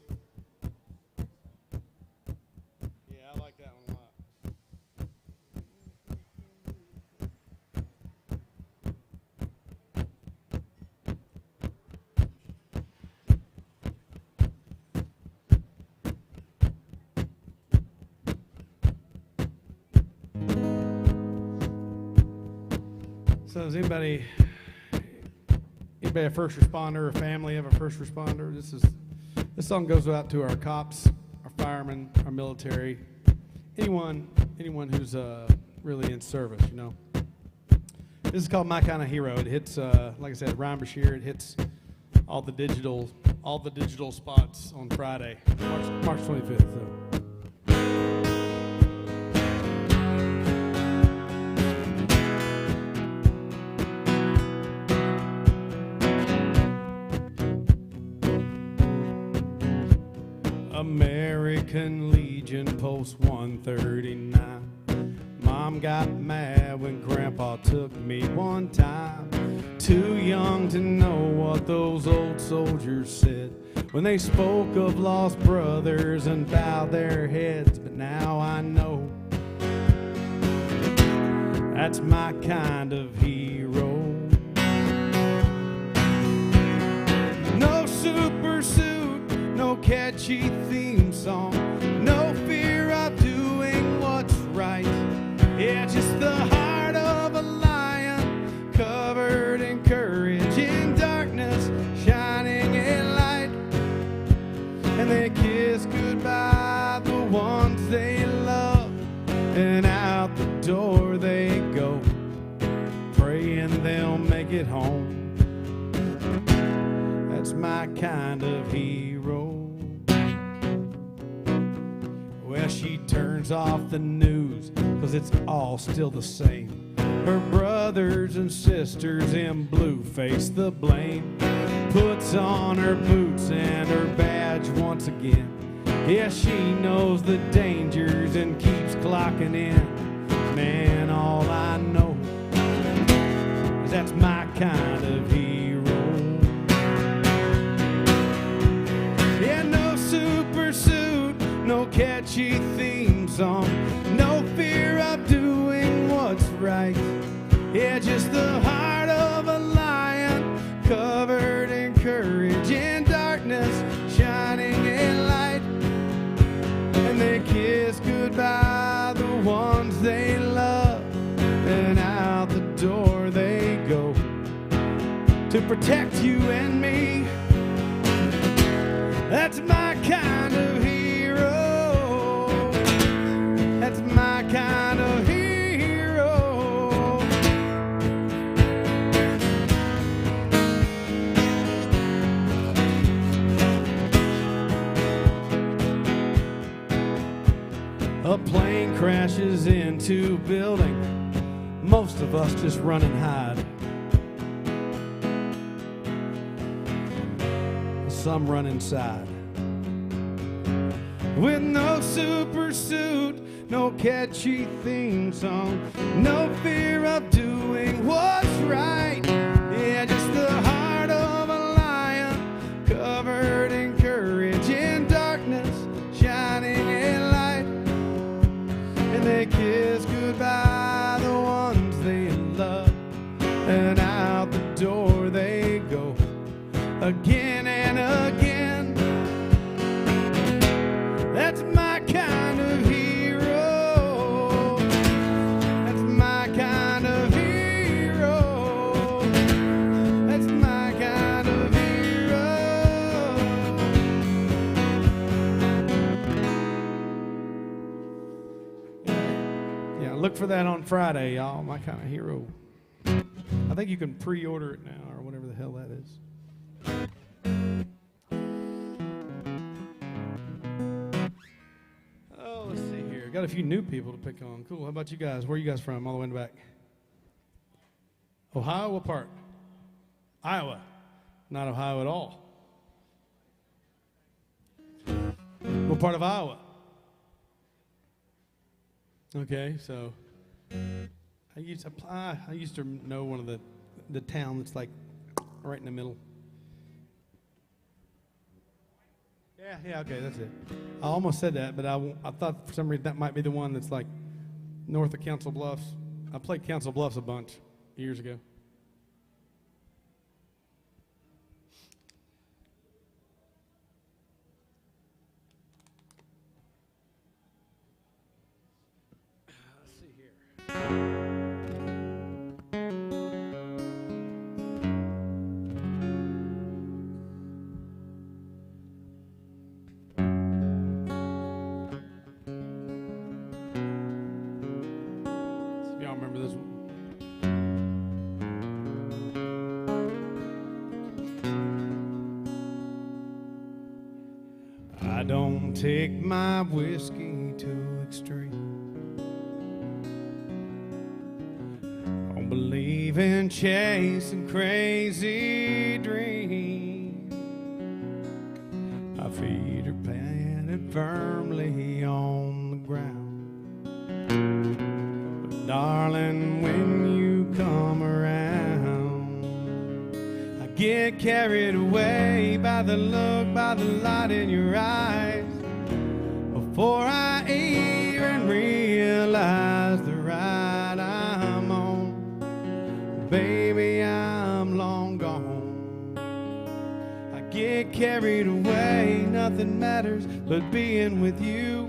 Yeah, I like that one a lot. So does anybody a first responder or family of a first responder? This song goes out to our cops, our firemen, our military, anyone who's really in service, you know. This is called My Kind of Hero. It hits, like I said, Ryan Bashir. It hits all the digital spots on Friday, March 25th. So. American Legion, Post 139. Mom got mad when Grandpa took me one time. Too young to know what those old soldiers said when they spoke of lost brothers and bowed their heads. But now I know that's my kind of hero. No super suit, no catchy theme song, no fear of doing what's right. Yeah, just the heart of a lion, covered in courage, in darkness, shining a light. And they kiss goodbye the ones they love, and out the door they go, praying they'll make it home. That's my kind of hero. Well, she turns off the news, 'cause it's all still the same. Her brothers and sisters in blue face the blame. Puts on her boots and her badge once again. Yeah, she knows the dangers and keeps clocking in. Man, all I know is that's my kind of hero. Yeah, no super suit, no catchy theme song, no fear of doing what's right. Yeah, just the heart of a lion, covered in courage, in darkness, shining a light. And they kiss goodbye the ones they love, and out the door they go to protect you and me. That's my kind of hero. That's my kind of hero. A plane crashes into a building. Most of us just run and hide. Some run inside. With no super suit, no catchy theme song, no fear of doing what's right. Yeah, just the heart of a lion, covered in courage, in darkness, shining a light. And they kiss goodbye the ones they love, and out the door they go, again and again. That's my kind of hero. That's my kind of hero. That's my kind of hero. Yeah, look for that on Friday, y'all. My kind of hero. I think you can pre-order it now, or whatever the hell that is. Oh, let's see here. got a few new people to pick on. Cool. How about you guys? Where are you guys from? All the way in the back. Ohio? What part? Iowa. Not Ohio at all. What part of Iowa? Okay, so I used to know one of the town that's like right in the middle. Yeah, okay, that's it. I almost said that, but I thought for some reason that might be the one that's like north of Council Bluffs. I played Council Bluffs a bunch years ago. Let's see here. Remember this one? I don't take my whiskey to extreme. Don't believe in chasing crazy dreams. My feet are planted firmly on the ground. Darling, when you come around, I get carried away by the look, by the light in your eyes. Before I even realize the ride I'm on, baby, I'm long gone. I get carried away, nothing matters but being with you.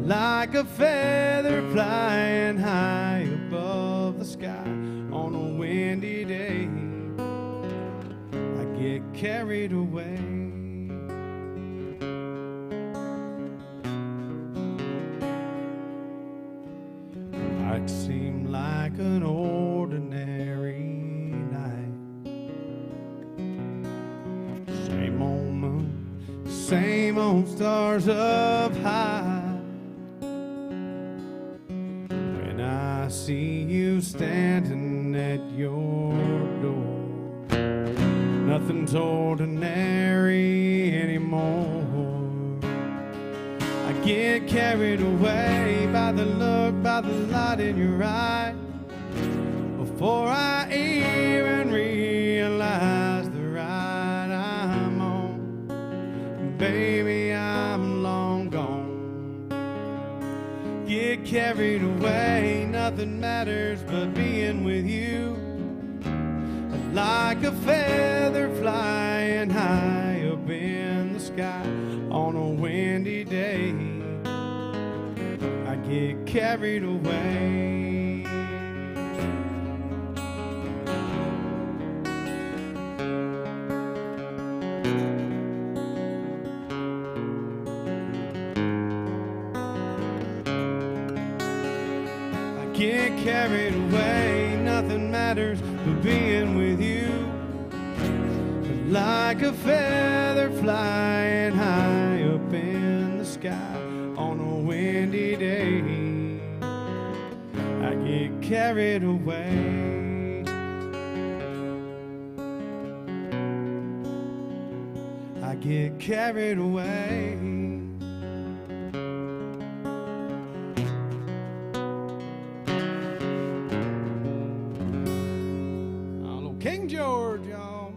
Like a feather flying high above the sky on a windy day, I get carried away. Might seem like an ordinary night. Same old moon, same old stars up high. I see you standing at your door. Nothing's ordinary anymore. I get carried away by the look, by the light in your eye. Before I even realize the ride I'm on, baby, I'm long gone. Get carried away, nothing matters but being with you. Like a feather flying high up in the sky on a windy day, I get carried away. Get carried away, nothing matters but being with you. Like a feather flying high up in the sky on a windy day, I get carried away. I get carried away. King George, y'all.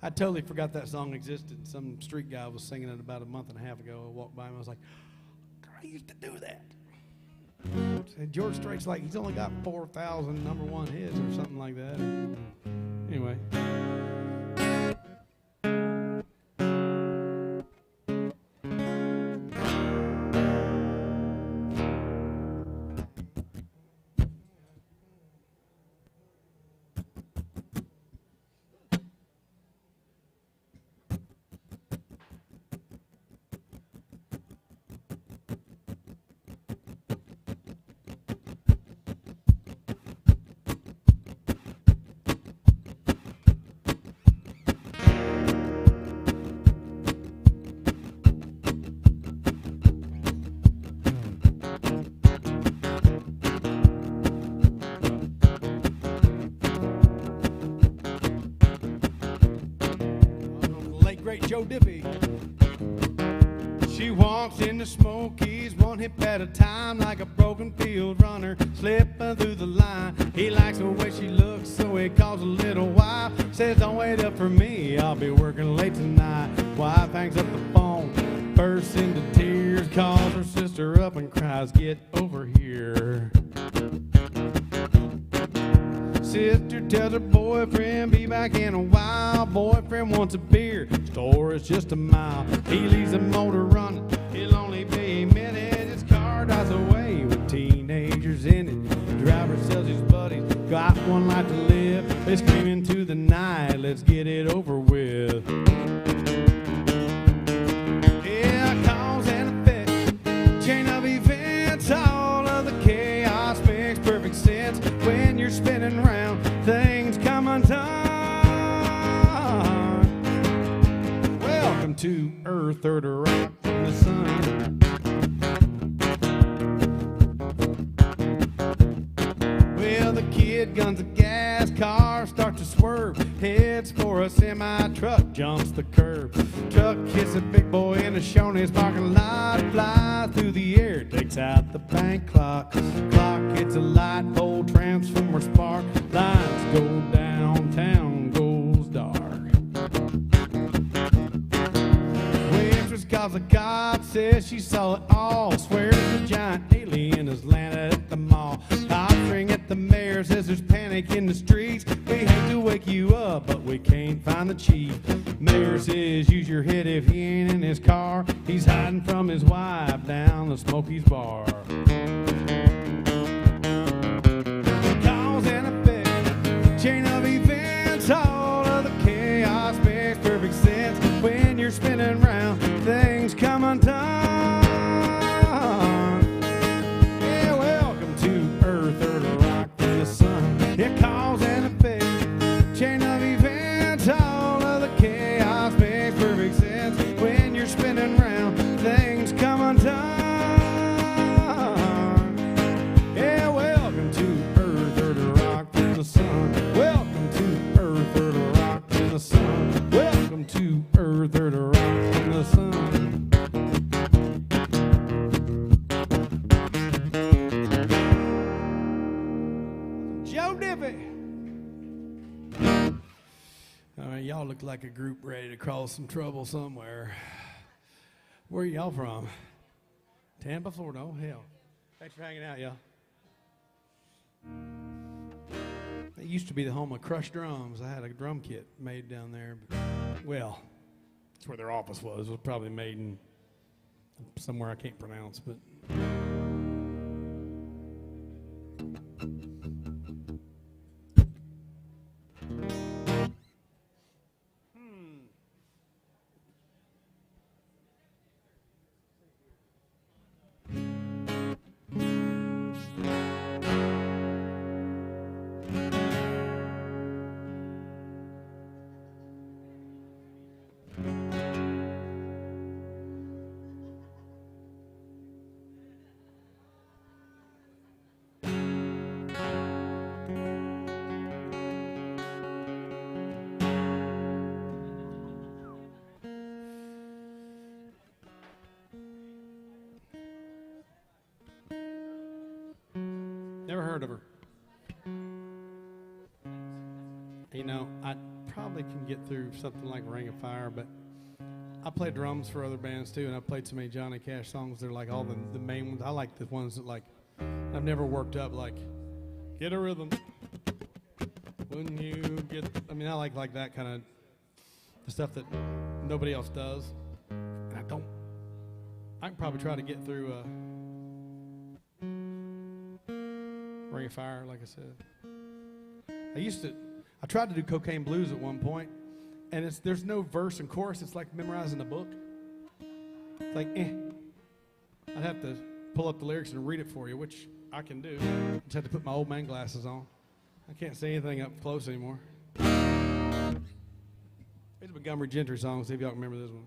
I totally forgot that song existed. Some street guy was singing it about a month and a half ago. I walked by him, I was like, I used to do that. And George Strait's like, he's only got 4,000 number one hits or something like that. Anyway. Joe Dippy. She walks in the Smokies, one hip at a time, like a broken field runner, slipping through the line. He likes the way she looks, so he calls a little wife. Says, don't wait up for me, I'll be working late tonight. Wife hangs up the phone, bursts into tears, calls her sister up and cries, get over here. Sister tells her boyfriend, be back in a while. Boyfriend wants a beer, store is just a mile. He leaves the motor running, it'll only be a minute. His car drives away with teenagers in it. The driver tells his buddies, got one life to live. They scream into the night, let's get it over with. Yeah, cause and effect, chain of events, all of the chaos makes perfect sense. When you're spinning round, things come undone. Welcome to Earth, or to rock from the sun. Well, the kid guns a gas, car starts to swerve, heads for a semi-truck, jumps the curb. Truck hits a big boy in a Shoney's parking lot, flies through the air, takes out the bank clock. Clock hits a light pole, transformer spark, lights go downtown, goes dark. Waitress calls a cop, says she saw it all, swears the giant alien has landed at the mall. Cops ring at the mayor, says there's panic in the streets. We hate to wake you up, but we can't find the chief. Mayor says use your head if he ain't in his car. He's hiding from his wife down the Smokies bar. Cause and effect, chain of events, all of the chaos makes perfect sense. When you're spinning round, things come undone. Yeah, welcome to Earth, or to rock from the sun. Yeah, cause and effect, chain of events, all of the chaos makes perfect sense. When you're spinning round, things come undone. Yeah, welcome to Earth, or to rock from the sun. Welcome to Earth, or to rock from the sun. Welcome to Earth, or to rock from the sun. Joe Dippy. All right, y'all look like a group ready to cause some trouble somewhere. Where are y'all from? Tampa, Florida. Oh, hell. Thanks for hanging out, y'all. It used to be the home of crushed drums. I had a drum kit made down there. Well, that's where their office was. It was probably made in somewhere I can't pronounce, but... Never heard of her. You know, I probably can get through something like Ring of Fire, but I play drums for other bands too, and I've played so many Johnny Cash songs. They're like all the main ones. I like the ones that like I've never worked up, like Get a Rhythm. When you get, I mean, I like that kind of the stuff that nobody else does. And I can probably try to get through Ring of Fire, like I said. I tried to do Cocaine Blues at one point, and there's no verse and chorus. It's like memorizing a book. It's like, I'd have to pull up the lyrics and read it for you, which I can do. I just have to put my old man glasses on. I can't see anything up close anymore. It's a Montgomery Gentry song. See if y'all remember this one.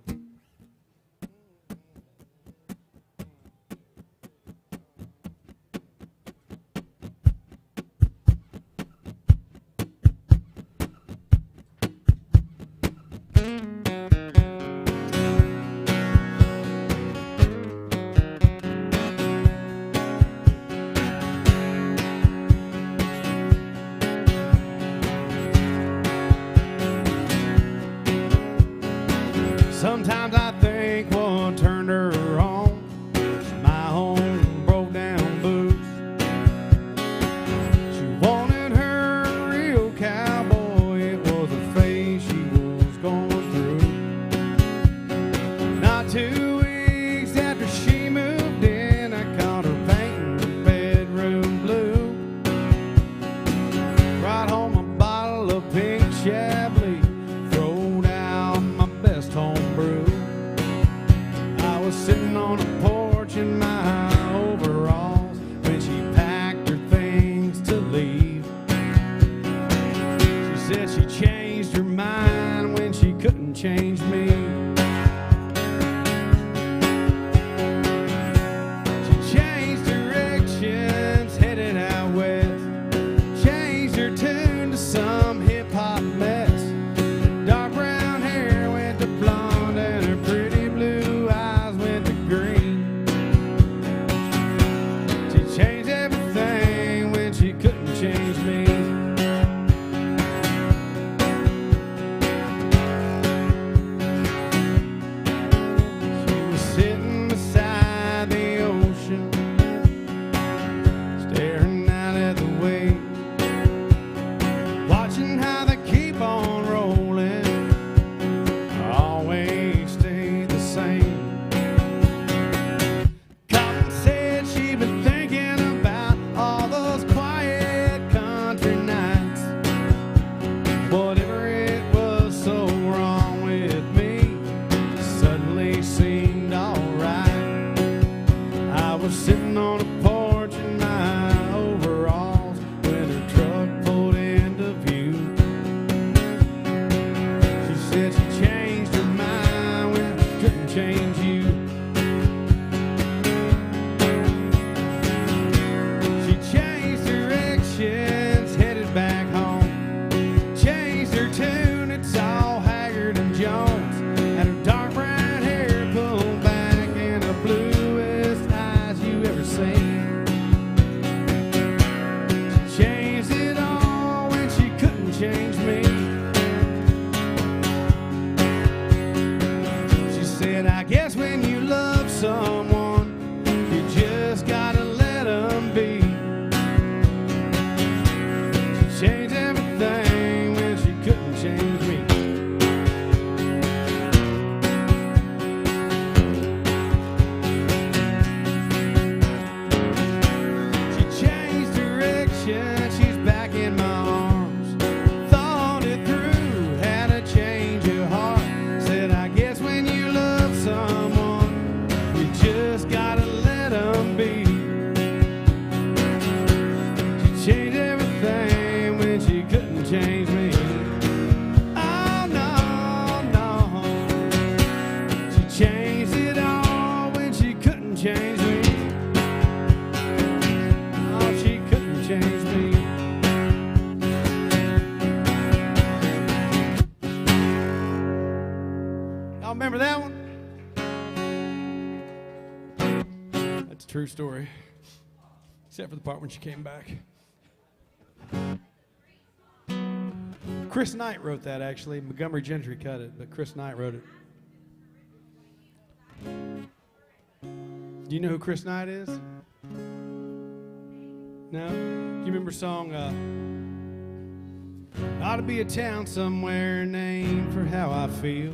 was sitting on a porch in my overalls when she packed her things to leave. She said she changed her mind when she couldn't change me. She changed directions, headed out west, changed her tune to some hip-hop mess. Dark brown hair went to blonde and her pretty blue eyes went to green. She changed everything when she couldn't change me. She was sitting beside the ocean, staring out at the waves, watching how they keep on rolling, always stay the same. Colin said she'd been thinking about all those quiet country nights. Whatever it was so wrong with me suddenly seemed alright. I was sitting on a porch in my overalls when her truck pulled into view. She said she changed her mind when she couldn't change you. She changed directions, headed back home, changed her tune, it's all Haggard and Jones, and her dark brown hair pulled back and the bluest eyes you ever seen. She changed it all when she couldn't change me. She said, I guess when you love someone, you just gotta let them be. She changed everything when she couldn't change me. She changed direction, she's back in my arms. Thought it through, had a change of heart. Said, I guess when you love someone, you just gotta let them be. She changed everything when she couldn't change me. Oh no, no. She changed it all when she couldn't change me. Oh, she couldn't change me. Y'all remember that one? That's a true story. Except for the part when she came back. Chris Knight wrote that, actually. Montgomery Gentry cut it, but Chris Knight wrote it. Do you know who Chris Knight is? No? Do you remember a song, ought to be a town somewhere named for how I feel?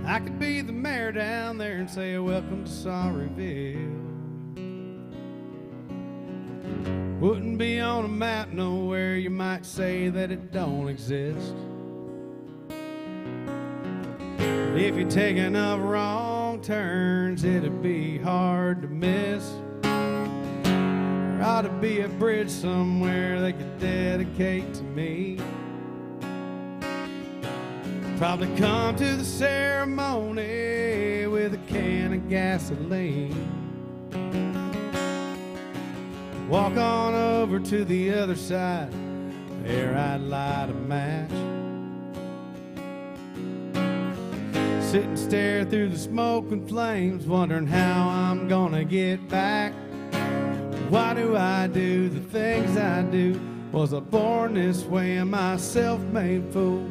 I could be the mayor down there and say, welcome to Sorryville. Wouldn't be on a map nowhere, you might say that it don't exist. If you take enough wrong turns, it'd be hard to miss. There ought to be a bridge somewhere they could dedicate to me. Probably come to the ceremony with a can of gasoline. Walk on over to the other side, there I'd light a match. Sit and stare through the smoke and flames, wondering how I'm gonna get back. Why do I do the things I do? Was I born this way? Am I a self-made fool?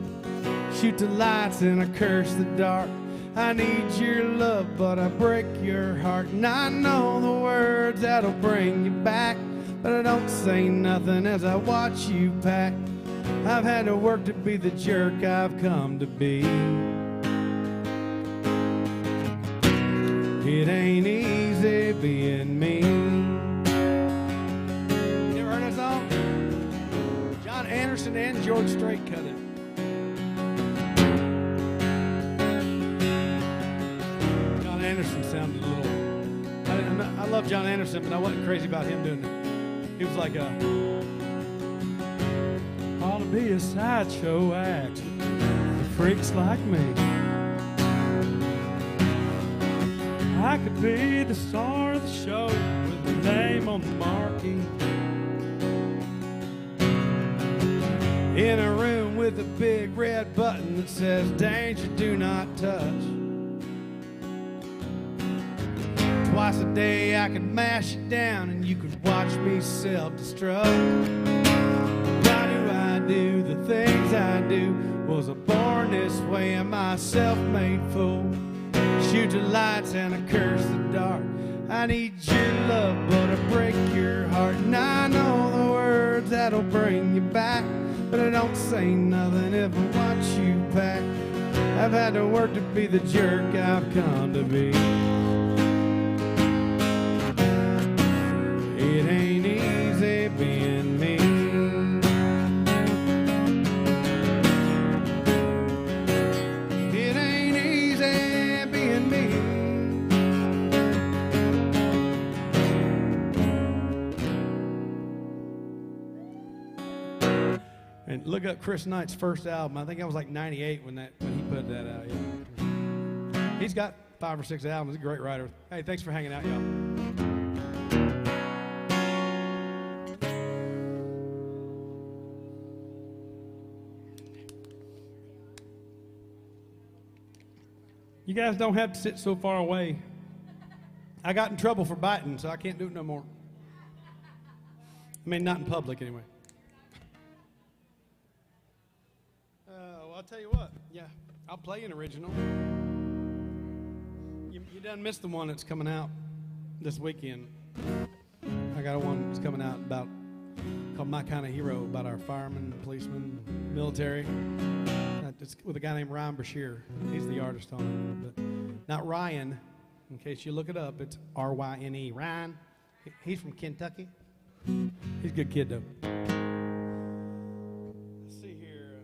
Shoot the lights and I curse the dark. I need your love, but I break your heart. And I know the words that'll bring you back, but I don't say nothing as I watch you pack. I've had to work to be the jerk I've come to be. It ain't easy being me. You never heard that song? John Anderson and George Strait cut it. Anderson sounded a little. I love John Anderson, but I wasn't crazy about him doing it. He was like ought to be a sideshow act for freaks like me. I could be the star of the show with the name on the marquee. In a room with a big red button that says danger, do not touch. Twice a day I could mash it down and you could watch me self-destruct. Why do I do the things I do? Was I born this way? Am I a self-made fool? Shoot the lights and I curse the dark. I need your love, but I break your heart. And I know the words that'll bring you back, but I don't say nothing if I watch you pack. I've had to work to be the jerk I've come to be. It ain't easy being me. It ain't easy being me. And look up Chris Knight's first album. I think I was like 98 when he put that out. Yeah. He's got 5 or 6 albums. He's a great writer. Hey, thanks for hanging out, y'all. You guys don't have to sit so far away. I got in trouble for biting, so I can't do it no more. I mean, not in public anyway. Well, I'll tell you what. Yeah, I'll play an original. You done missed the one that's coming out this weekend. I got one that's coming out called My Kind of Hero, about our firemen, policemen, military. It's with a guy named Ryan Bashir. He's the artist on it. But not Ryan. In case you look it up, it's R-Y-N-E. Ryan. He's from Kentucky. He's a good kid, though. Let's see here.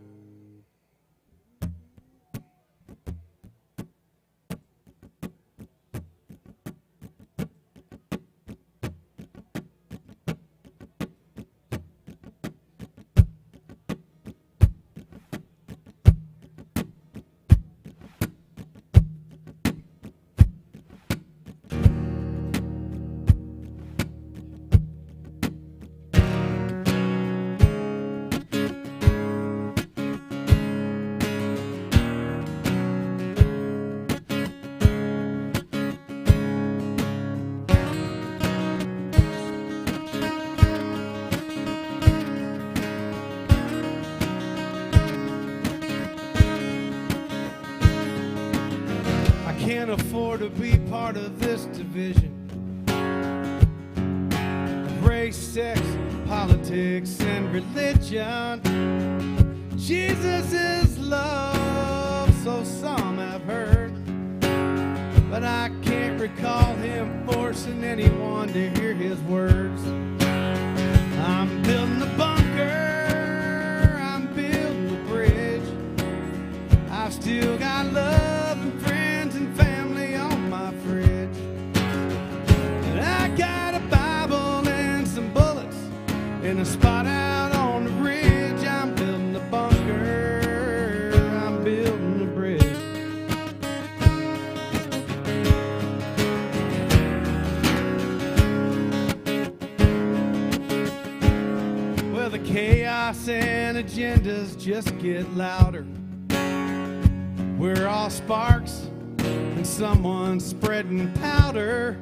Can't afford to be part of this division. Race, sex, politics, and religion. Jesus is love, so some have heard, but I can't recall him forcing anyone to hear his words. I'm building a bunker, I'm building a bridge. I've still got love and friends and family on my fridge. And I got a Bible and some bullets in a spot out on the ridge. I'm building a bunker, I'm building a bridge. Well, the chaos and agendas just get louder. We're all sparks and someone's spreading powder.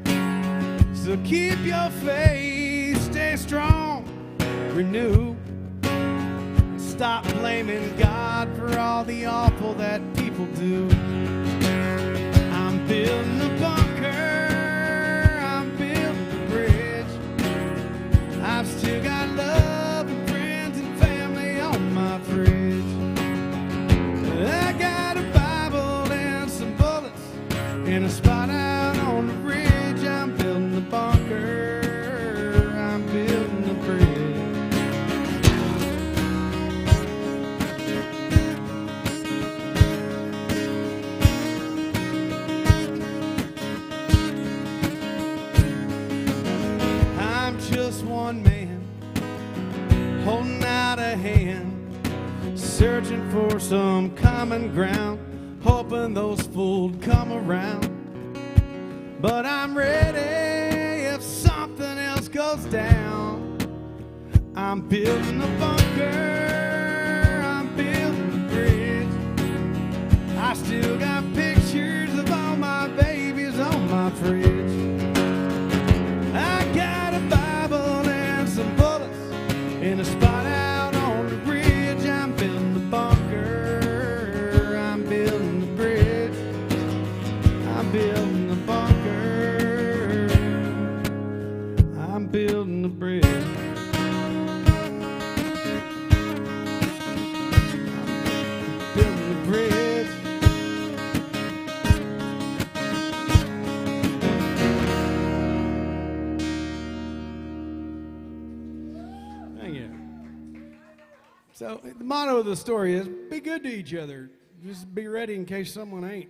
So keep your faith, stay strong, renew. Stop blaming God for all the awful that people do. I'm building a bunker, I'm building a bridge. I've still got love and friends and family on my fridge. I got a Bible and some bullets in a spot out on the ridge. I'm building a bunker, I'm building a bridge. for some common ground, hoping those fools come around. But I'm ready if something else goes down. I'm building a bunker, I'm building a bridge. I still got pictures of all my babies on my fridge. I got a Bible and some bullets in a spot out on the ridge. I'm building the bunker, I'm building the bridge. I'm building the bunker, I'm building the bridge. I'm building the bridge. So the motto of the story is, be good to each other. Just be ready in case someone ain't.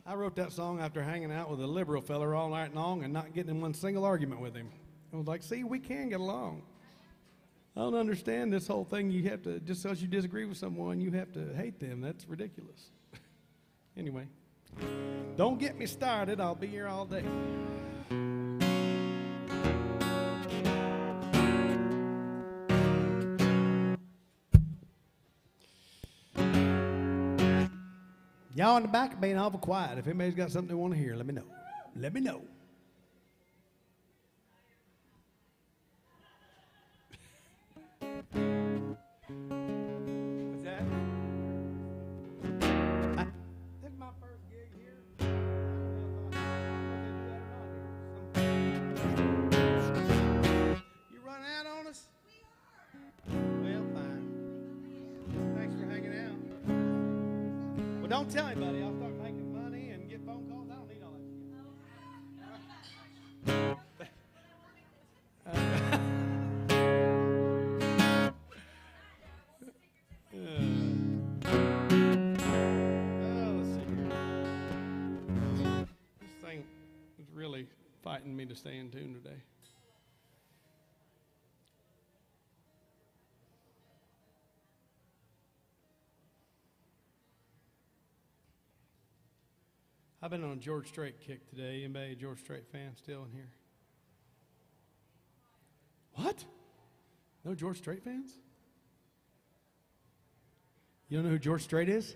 I wrote that song after hanging out with a liberal fella all night long and not getting in one single argument with him. I was like, see, we can get along. I don't understand this whole thing. You have to, just because you disagree with someone, you have to hate them. That's ridiculous. Anyway, don't get me started. I'll be here all day. Y'all in the back are being awful quiet. If anybody's got something they want to hear, let me know. Let me know. What's that? This is my first gig here. You run out on us? Well, fine. Thanks for hanging out. Well, don't tell anybody. I'll start making money and get phone calls. I don't need all that shit. Let's see here. This thing is really fighting me to stay in tune today. I've been on a George Strait kick today. Anybody a George Strait fan still in here? What? No George Strait fans? You don't know who George Strait is?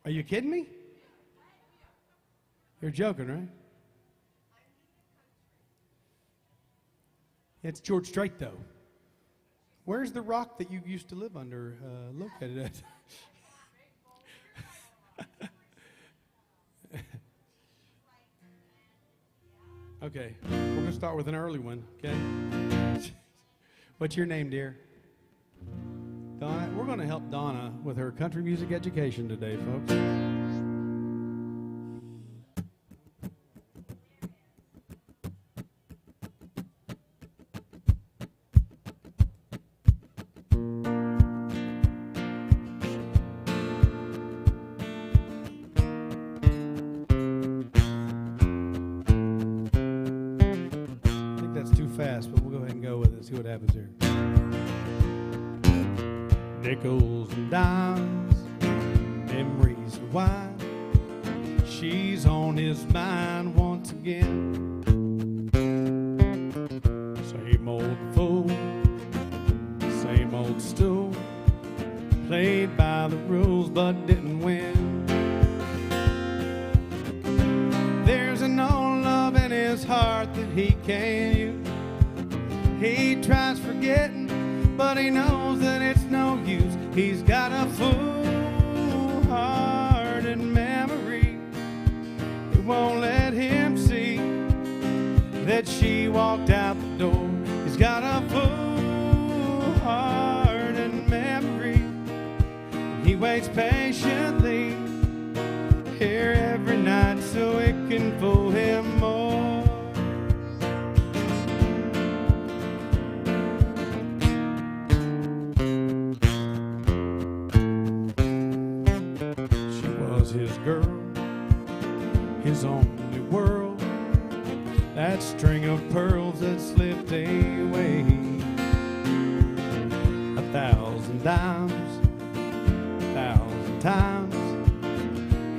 Are you kidding me? You're joking, right? It's George Strait, though. Where's the rock that you used to live under located at? Okay, we're going to start with an early one, okay? What's your name, dear? Donna. We're going to help Donna with her country music education today, folks. Fast, but we'll go ahead and go with it, see what happens here. Nickels and dimes, memories of wine. She's on his mind once again. Same old fool, same old stool. Played by the rules but didn't win. There's an old love in his heart that he can't use. He tries forgetting, but he knows that it's no use. He's got a fool-hearted memory. It won't let him see that she walked out the door. He's got a fool-hearted memory. He waits patiently here every night so it can fool him more. His girl, his only world. that string of pearls that slipped away. 1,000 times, 1,000 times,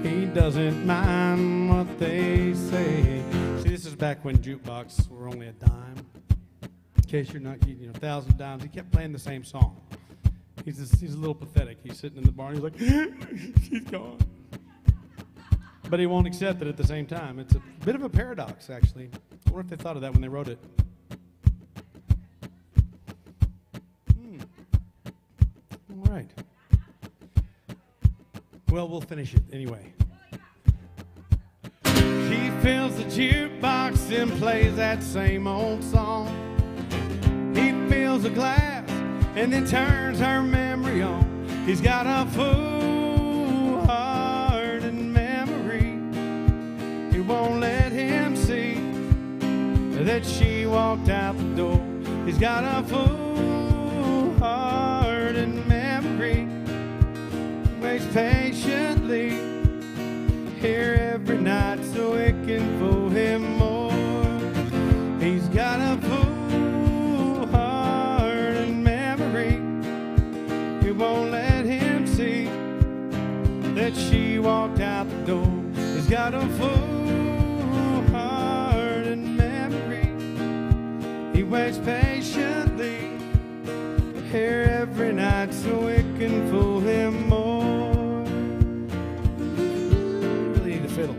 he doesn't mind what they say. See, this is back when jukebox were only a dime. In case you're not getting, 1,000 dimes. He kept playing the same song. He's a little pathetic. He's sitting in the barn. He's like, she's gone. But he won't accept it at the same time. It's a bit of a paradox, actually. I wonder if they thought of that when they wrote it. All right. Well, we'll finish it anyway. He fills the jukebox and plays that same old song. He fills a glass and then turns her memory on. He's got a full heart and memory. He won't let him see that she walked out the door. He's got a full heart and memory. Waits patiently here every night so it can fool him more. He's got a full heart and memory. He won't let him see that she walked out the door. He's got a full heart and memory. He waits patiently here every night so it can fool him more. Really need a fiddle.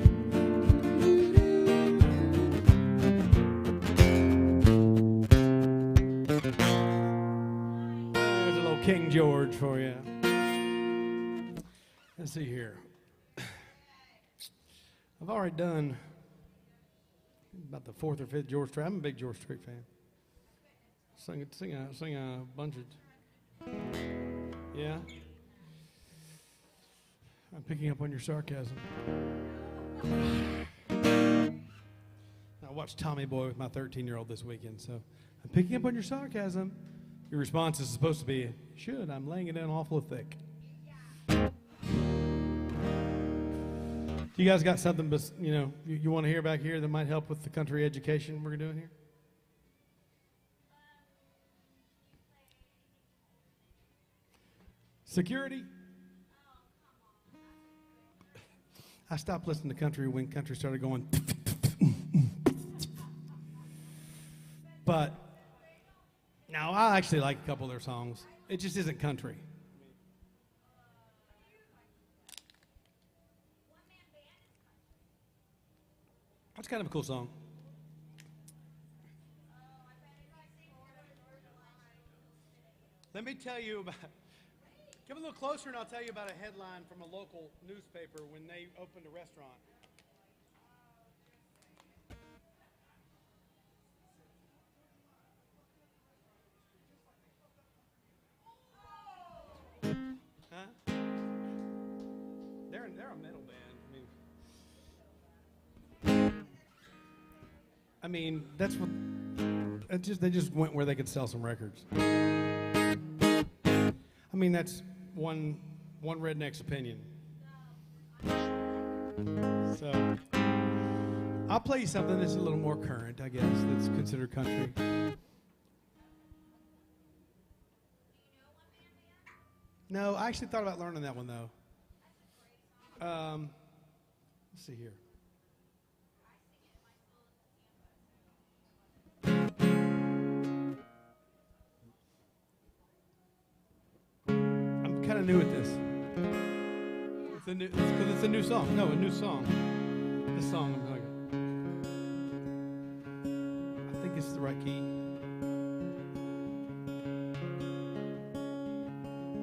There's a little King George for you. Let's see here. I've already done about the 4th or 5th George Strait. I'm a big George Strait fan. Sing a bunch of. Yeah. I'm picking up on your sarcasm. I watched Tommy Boy with my 13-year-old this weekend, so I'm picking up on your sarcasm. Your response is supposed to be, should, I'm laying it in awful thick. You guys got something, you want to hear back here that might help with the country education we're doing here? Security? I stopped listening to country when country started going. But now I actually like a couple of their songs. It just isn't country. That's kind of a cool song. Let me tell you about. Come a little closer and I'll tell you about a headline from a local newspaper when they opened a restaurant. Huh? They're a metal band. I mean, that's what. They just went where they could sell some records. I mean, that's one redneck's opinion. So I'll play you something that's a little more current, I guess, that's considered country. No, I actually thought about learning that one, though. Let's see here. Kind of new at this. Because it's a new song. No, a new song. This song, I'm like, I think it's the right key.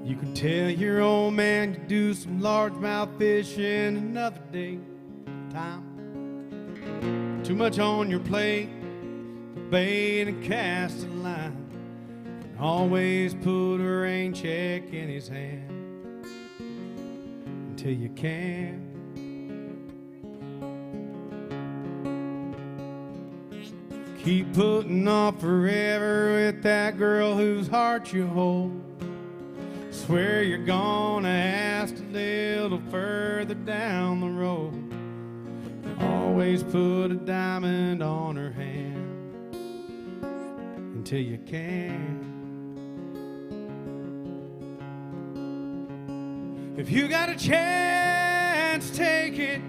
You can tell your old man to do some largemouth fishing another day. Time. Too much on your plate. Bait and cast a line. Always put a rain check in his hand until you can. Keep putting off forever with that girl whose heart you hold. Swear you're gonna ask a little further down the road. always put a diamond on her hand until you can. If you got a chance, take it.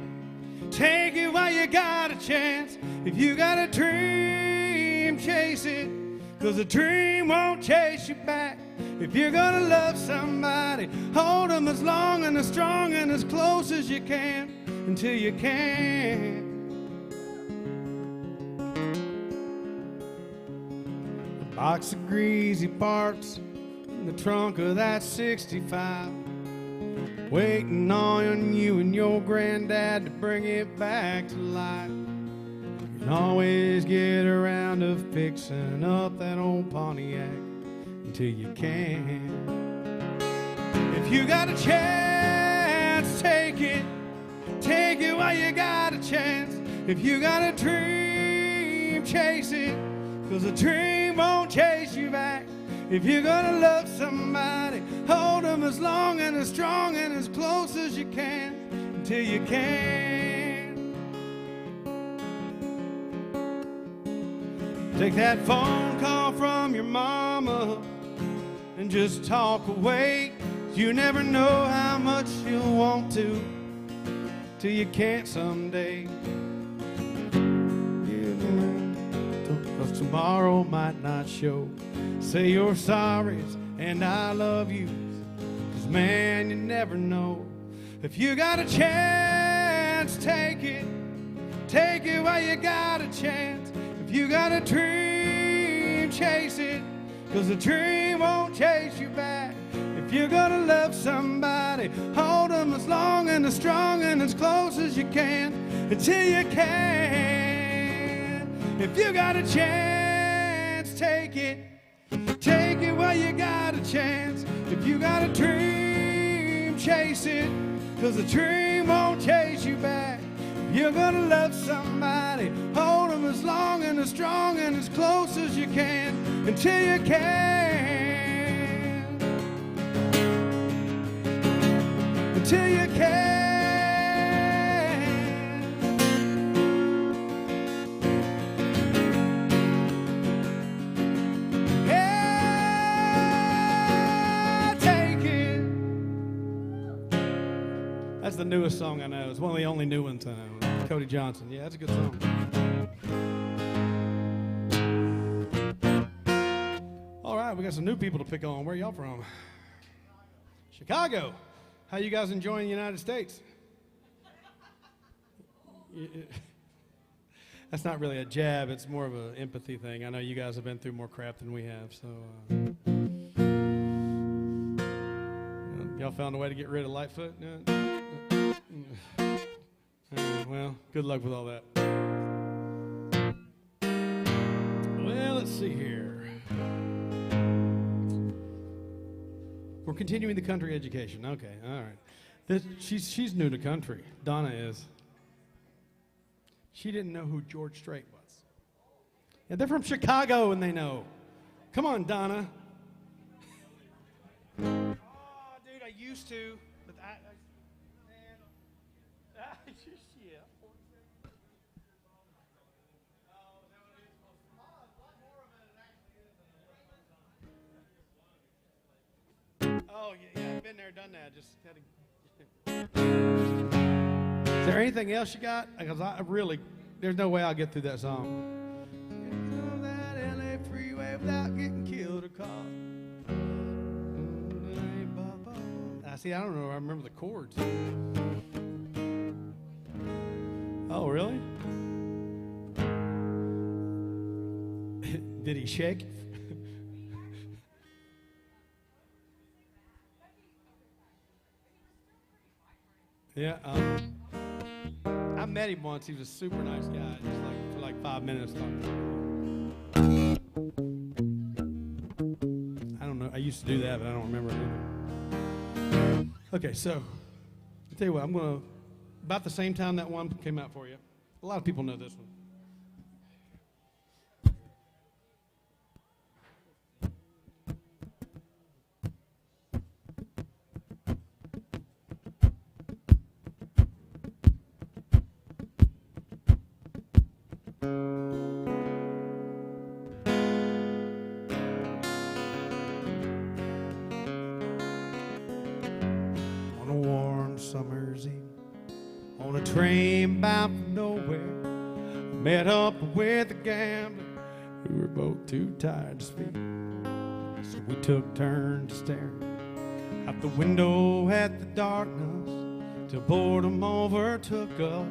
Take it while you got a chance. If you got a dream, chase it, 'cause a dream won't chase you back. If you're gonna love somebody, hold them as long and as strong and as close as you can until you can. A box of greasy parts in the trunk of that 65, waiting on you and your granddad to bring it back to life. You can always get around to fixing up that old Pontiac until you can. If you got a chance, take it. Take it while you got a chance. If you got a dream, chase it, 'cause a dream won't chase you back. If you're gonna love somebody, hold them as long and as strong and as close as you can until you can. Take that phone call from your mama and just talk away. You never know how much you'll want to till you can't someday. 'Cause tomorrow might not show. Say your sorries and I love you, 'cause man, you never know. If you got a chance, take it. Take it while you got a chance. If you got a dream, chase it, 'cause the dream won't chase you back. If you're gonna love somebody, hold them as long and as strong and as close as you can until you can. If you got a chance, take it. Take it while you got a chance. If you got a dream, chase it, 'cause the dream won't chase you back. If you're gonna love somebody, hold them as long and as strong and as close as you can until you can. Until you can. That's the newest song I know. It's one of the only new ones I know. Cody Johnson. Yeah, that's a good song. All right, we got some new people to pick on. Where y'all from? Chicago. How you guys enjoying the United States? That's not really a jab. It's more of an empathy thing. I know you guys have been through more crap than we have, so... y'all found a way to get rid of Lightfoot? Well, good luck with all that. Well, let's see here. We're continuing the country education. Okay, all right. She's new to country. Donna is. She didn't know who George Strait was. Yeah, they're from Chicago and they know. Come on, Donna. Oh, dude, I used to, but man. Yeah. Oh, yeah, I've been there, done that. Just had to. Is there anything else you got? Because I really, there's no way I'll get through that song. That LA freeway without getting killed or caught. See, I don't know. I remember the chords. Oh, really? Did he shake? Yeah. I met him once. He was a super nice guy. Just like for like 5 minutes talking. I don't know. I used to do that, but I don't remember it either. Okay, so I'll tell you what. I'm going to, about the same time that one came out for you. A lot of people know this one. summer's eve on a train bound for nowhere. I met up with a gambler. We were both too tired to speak, so we took turns staring out the window at the darkness till boredom overtook us.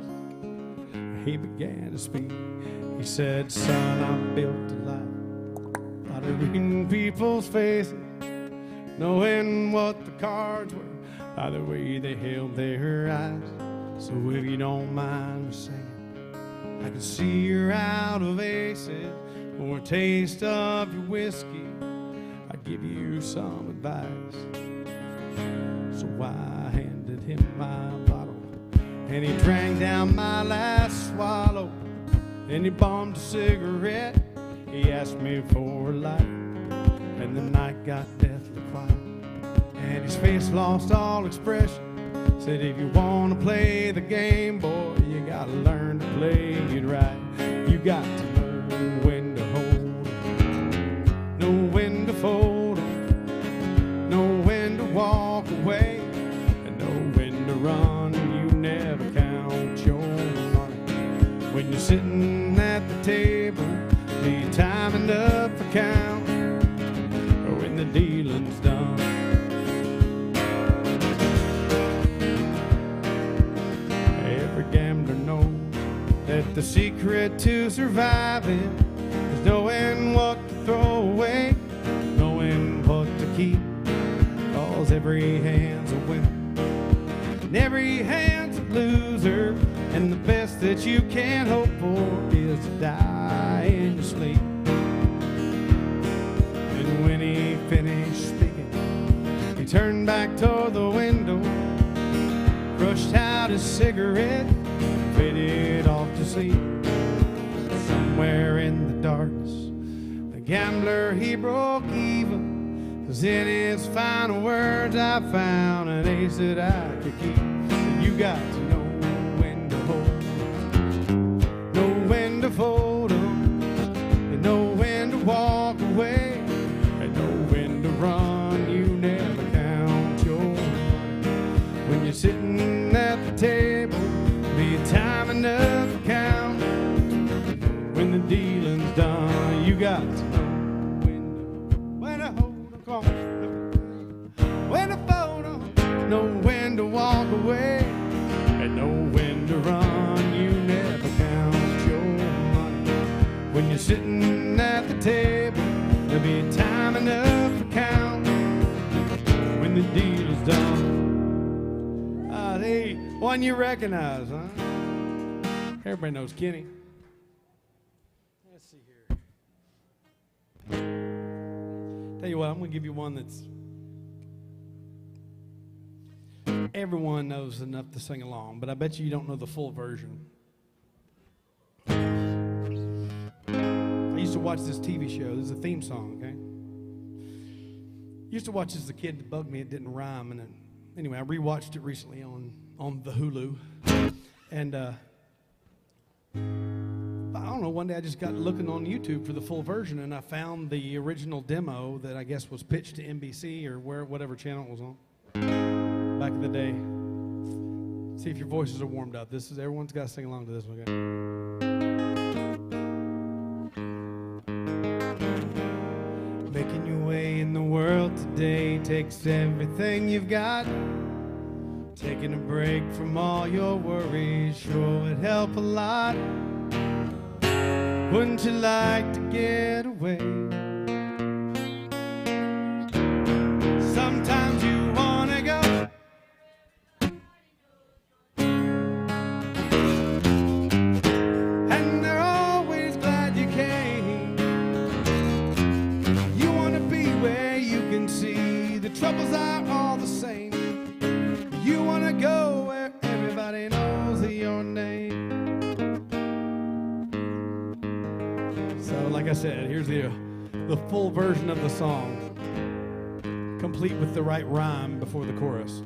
He began to speak. He said, "Son, I'm built to life by reading people's faces, knowing what the cards were by the way they held their eyes. So if you don't mind me saying, I can see you're out of aces. For a taste of your whiskey, I'd give you some advice." So I handed him my bottle, and he drank down my last swallow. Then he bombed a cigarette. He asked me for a light, and the night got deathly quiet, and his face lost all expression. Said, "If you want to play the game, boy, you got to learn to play it right. You got to learn when to hold 'em, know when to fold 'em, know when to walk away, and know when to run. You never count your money when you're sitting at the table. Be timing up for count when the dealing's done." Every gambler knows that the secret to surviving is knowing what to throw away, knowing what to keep, 'cause every hand's a winner and every hand's a loser, and the best that you can hope for is to die in your sleep. And when he finished speaking, he turned back toward the window, crushed out his cigarette, faded off to sleep. Somewhere in the darkness, the gambler, he broke even, 'cause in his final words I found an ace that I could keep. And you got to know when to hold, know when to fold 'em, and know when to walk away, and know when to run. You never count your money when you're sitting at the table. Be time enough to count when the dealing's done. You got to know when to hold 'em, come on, when to fold 'em, know when to walk away, and know when to run. You never count your money when you're sitting at the table. There'll be time enough to count when the deal is done. Hey, one you recognize, huh? Everybody knows Kenny. Let's see here. Tell you what, I'm going to give you one that's everyone knows enough to sing along, but I bet you don't know the full version. I used to watch this TV show. This is a theme song, okay? Used to watch this as a kid. It bugged me. It didn't rhyme, and anyway, I rewatched it recently on the Hulu, and I don't know, one day I just got looking on YouTube for the full version, and I found the original demo that I guess was pitched to NBC or whatever channel it was on back in the day. See if your voices are warmed up. Everyone's got to sing along to this one, okay? Making your way in the world today takes everything you've got. Taking a break from all your worries sure would help a lot. Wouldn't you like to get away? Sometimes you wanna go, and they're always glad you came. You wanna be where you can see the troubles are all the same. You wanna go where everybody knows your name. So, like I said, here's the full version of the song, complete with the right rhyme before the chorus.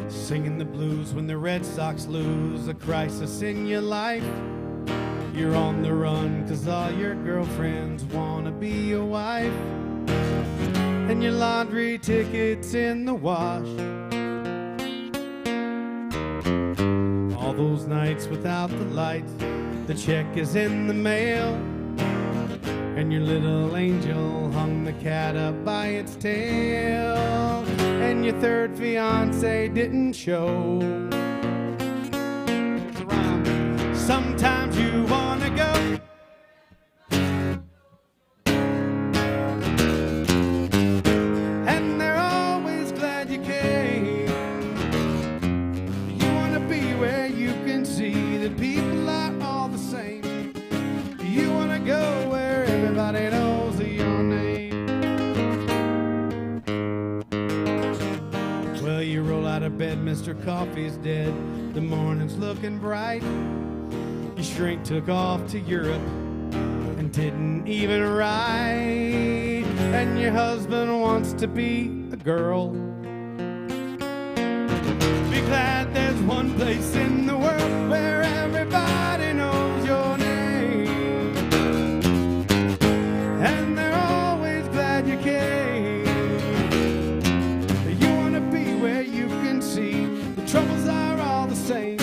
Singing the blues when the Red Sox lose, a crisis in your life. You're on the run 'cause all your girlfriends wanna be your wife. and your laundry tickets in the wash. All those nights without the lights, the check is in the mail, and your little angel hung the cat up by its tail, and your third fiance didn't show. Sometimes you wanna go, and they're always glad you came. You wanna be where you can see that people are all the same. You wanna go where everybody knows your name. Well, you roll out of bed, Mr. Coffee's dead, the morning's looking bright. Your shrink took off to Europe and didn't even write, and your husband wants to be a girl. Be glad there's one place in the world where everybody knows your name, and they're always glad you came. You want to be where you can see the troubles are all the same.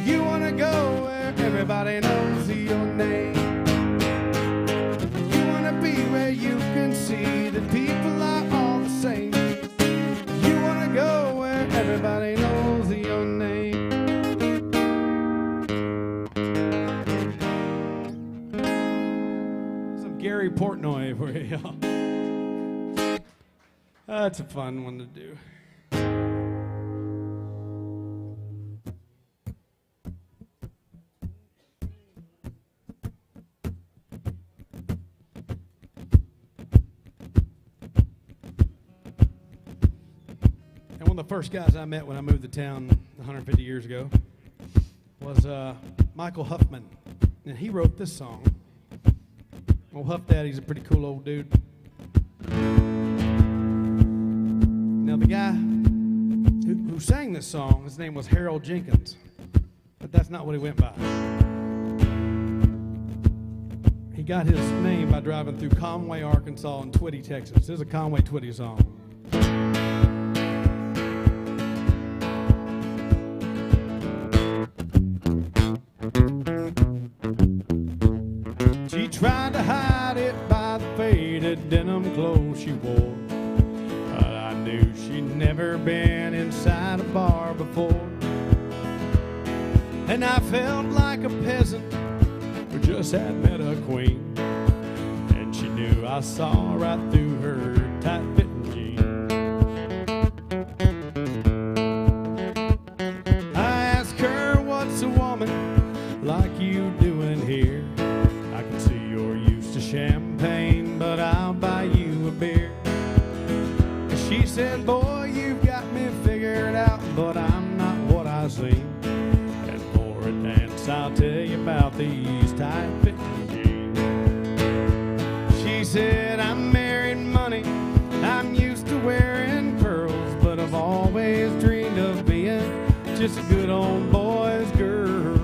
You want to go where everybody knows your name. You want to be where you can see that people are all the same. You want to go where everybody knows your name. Some Gary Portnoy for y'all. That's a fun one to do. One of the first guys I met when I moved to town 150 years ago was Michael Huffman, and he wrote this song. Old Huff Daddy's a pretty cool old dude. Now the guy who sang this song, his name was Harold Jenkins, but that's not what he went by. He got his name by driving through Conway, Arkansas, and Twitty, Texas. This is a Conway Twitty song. She tried to hide it by the faded denim clothes she wore, but I knew she'd never been inside a bar before. And I felt like a peasant who just had met a queen, and she knew I saw right through her tight-fitting jeans. I asked her, what's a woman like you doing here? I can see you're used to champagne, but I'll buy you a beer. She said, boy, you've got me figured out, but I'm not what I seem. And for a dance, I'll tell you about these tight-fitting jeans. She said, I'm married money, I'm used to wearing pearls, but I've always dreamed of being just a good old boy's girl.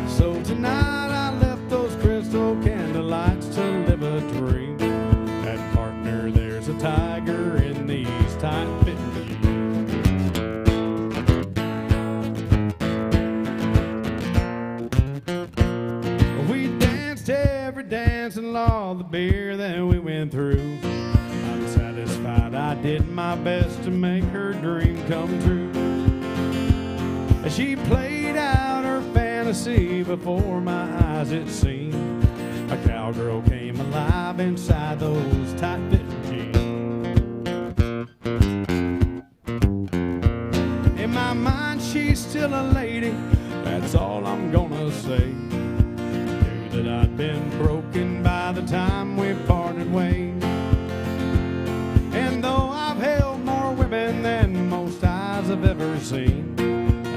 So tonight I left those crystal candlelights to live a dream. And partner, there's a tiger in these tight-fitting jeans. We danced every dance and all the beer that we went through. I'm satisfied I did my best to make her dream come true. She played out her fantasy before my eyes, it seemed. A cowgirl came alive inside those tight-fitting jeans. In my mind, she's still a lady, that's all I'm gonna say. Knew that I'd been broken by the time we parted ways. And though I've held more women than most eyes have ever seen,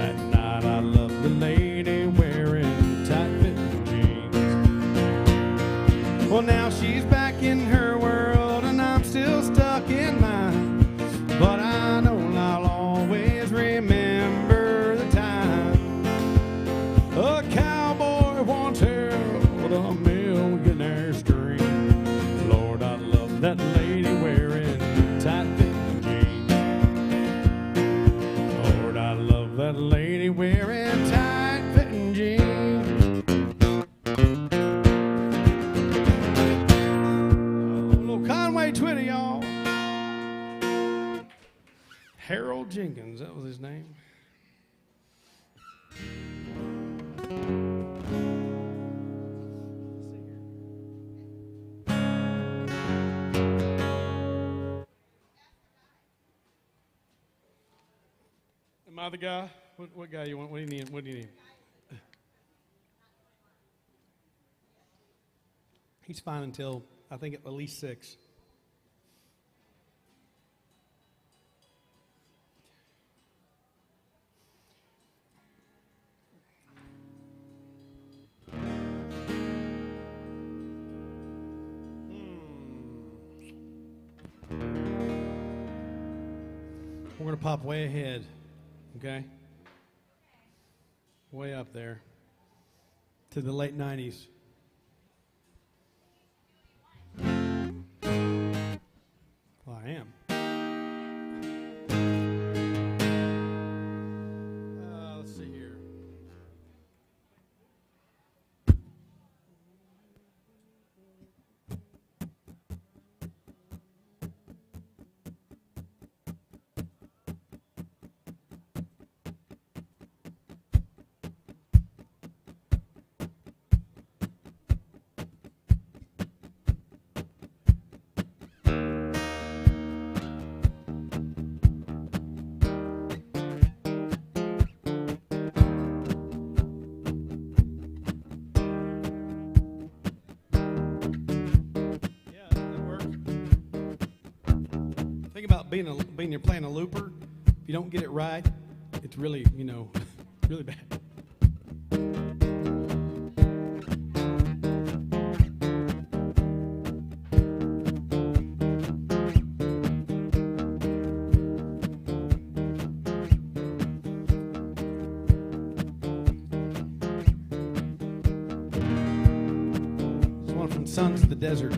at night I love the lady wearing tight-fitting jeans. Well, now she's back in her world and I'm still stuck in mine, but I know I'll always remember the time a cowboy once held a millionaire's dream. Lord, I love that lady wearing Harold Jenkins, that was his name. Am I the guy? What guy you want? What do you need? What do you need? He's fine until, I think, at least 6. We're going to pop way ahead, okay? Way up there to the late 90s. Well, I am. Let's see here. About being you're playing a looper, if you don't get it right, it's really, really bad. It's one from Sons of the Desert.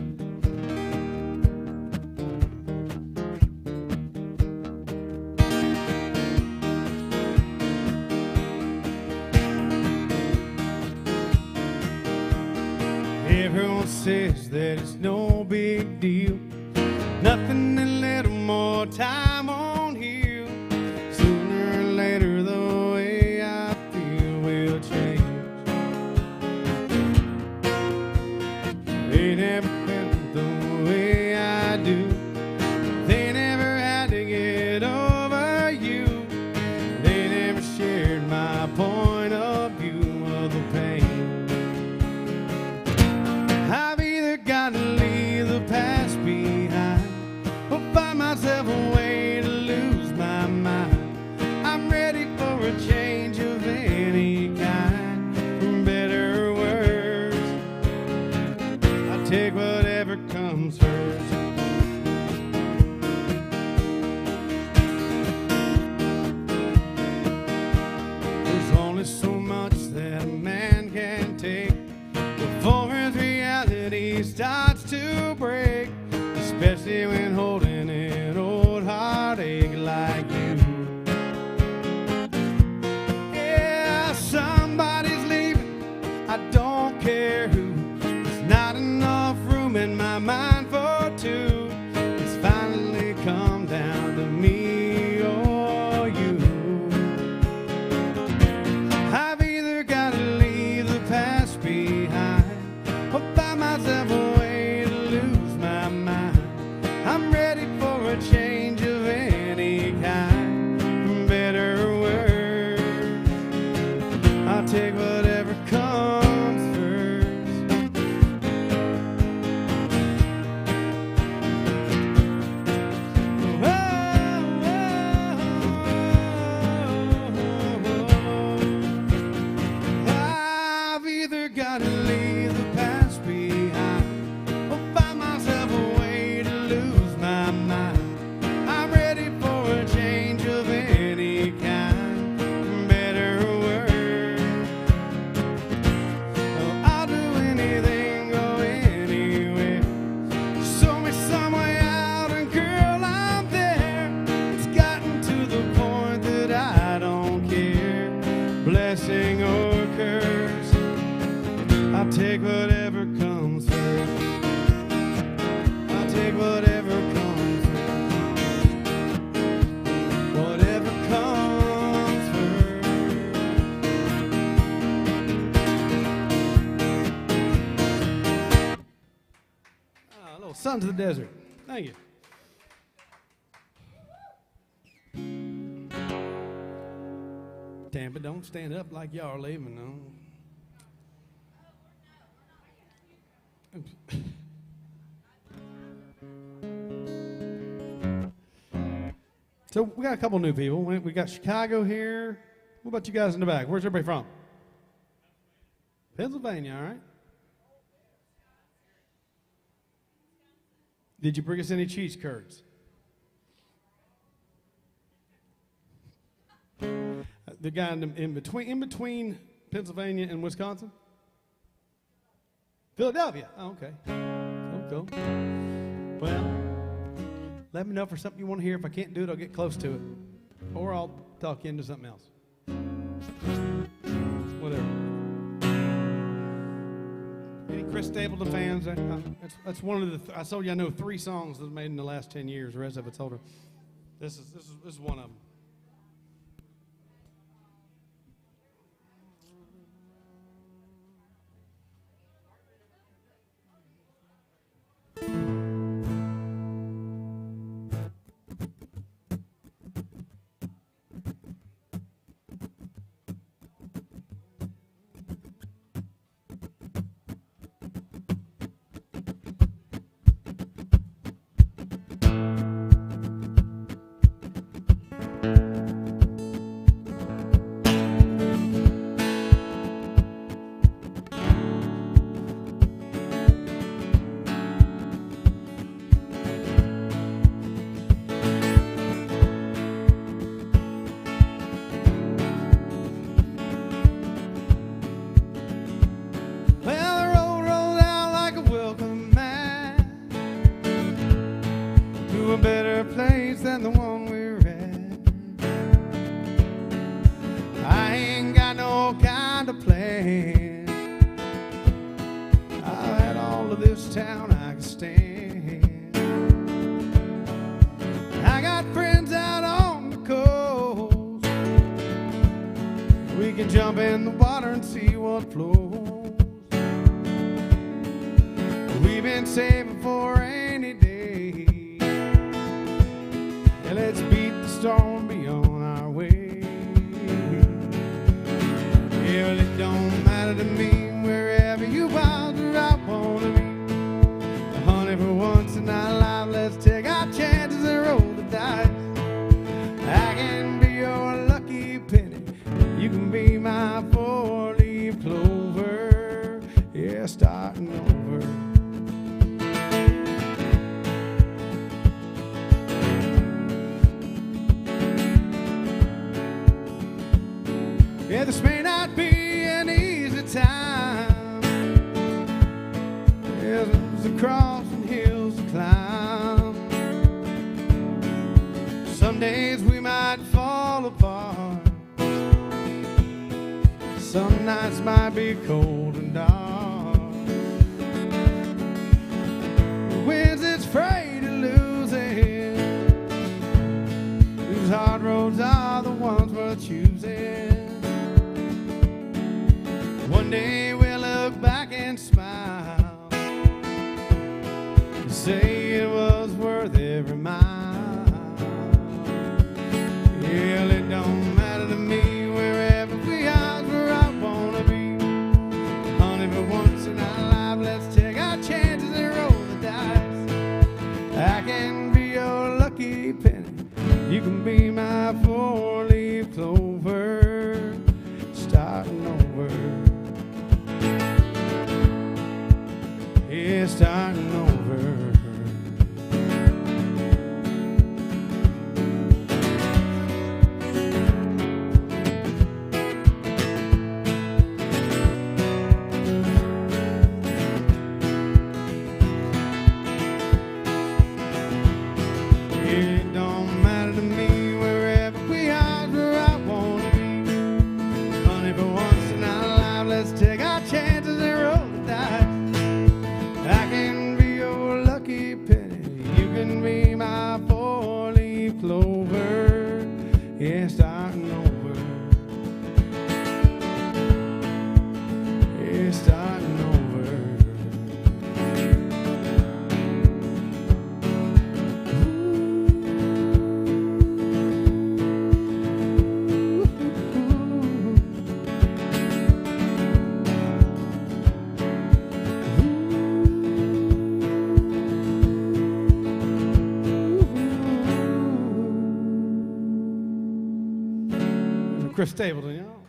Everyone says that it's no big deal, nothing a little more time on heal. Sooner or later the way I feel will change. They never felt the way I do. They never had to get over you. They never shared my point of view of the pain. I've either got to leave the past behind or find myself a way to lose my mind. I'm ready for a change of any kind, for better or worse. I take whatever comes first. There's only so much that a man can take before his reality starts to break, especially when holding an old out into the desert. Thank you. Tampa, don't stand up like y'all are leaving, no. So we got a couple new people. We got Chicago here. What about you guys in the back? Where's everybody from? Pennsylvania, all right. Did you bring us any cheese curds? The guy in between Pennsylvania and Wisconsin? Philadelphia. Oh, okay. Cool. Well, let me know for something you want to hear. If I can't do it, I'll get close to it. Or I'll talk you into something else. Whatever. Any Chris Stapleton fans? That's one of the. I told you I know 3 songs that was made in the last 10 years. The rest of it's older. This is one of them. Jump in the water and see what flows. We've been saving for a rainy day. Yeah, let's beat the storm, be on our way. Yeah, well, it don't matter to me wherever you are, where I wanna be. Honey, for once in our life, let's take our chances and roll the dice. I can be your lucky penny. You can be my 4-leaf clover, yeah, starting over. Yeah, this may not be an easy time. There's a cross and hills to climb. Some days we might fall apart. Some nights might be cold and dark. The winds it's afraid of losing. These hard roads are the ones worth choosing. One day we'll look back and smile and say it was worth every mile. Yeah, it don't matter to me wherever we are. Once in our life, let's take our chances and roll the dice. I can be your lucky penny. You can be my 4-leaf clover, starting over. Yeah, starting over. It don't Chris Stapleton, y'all.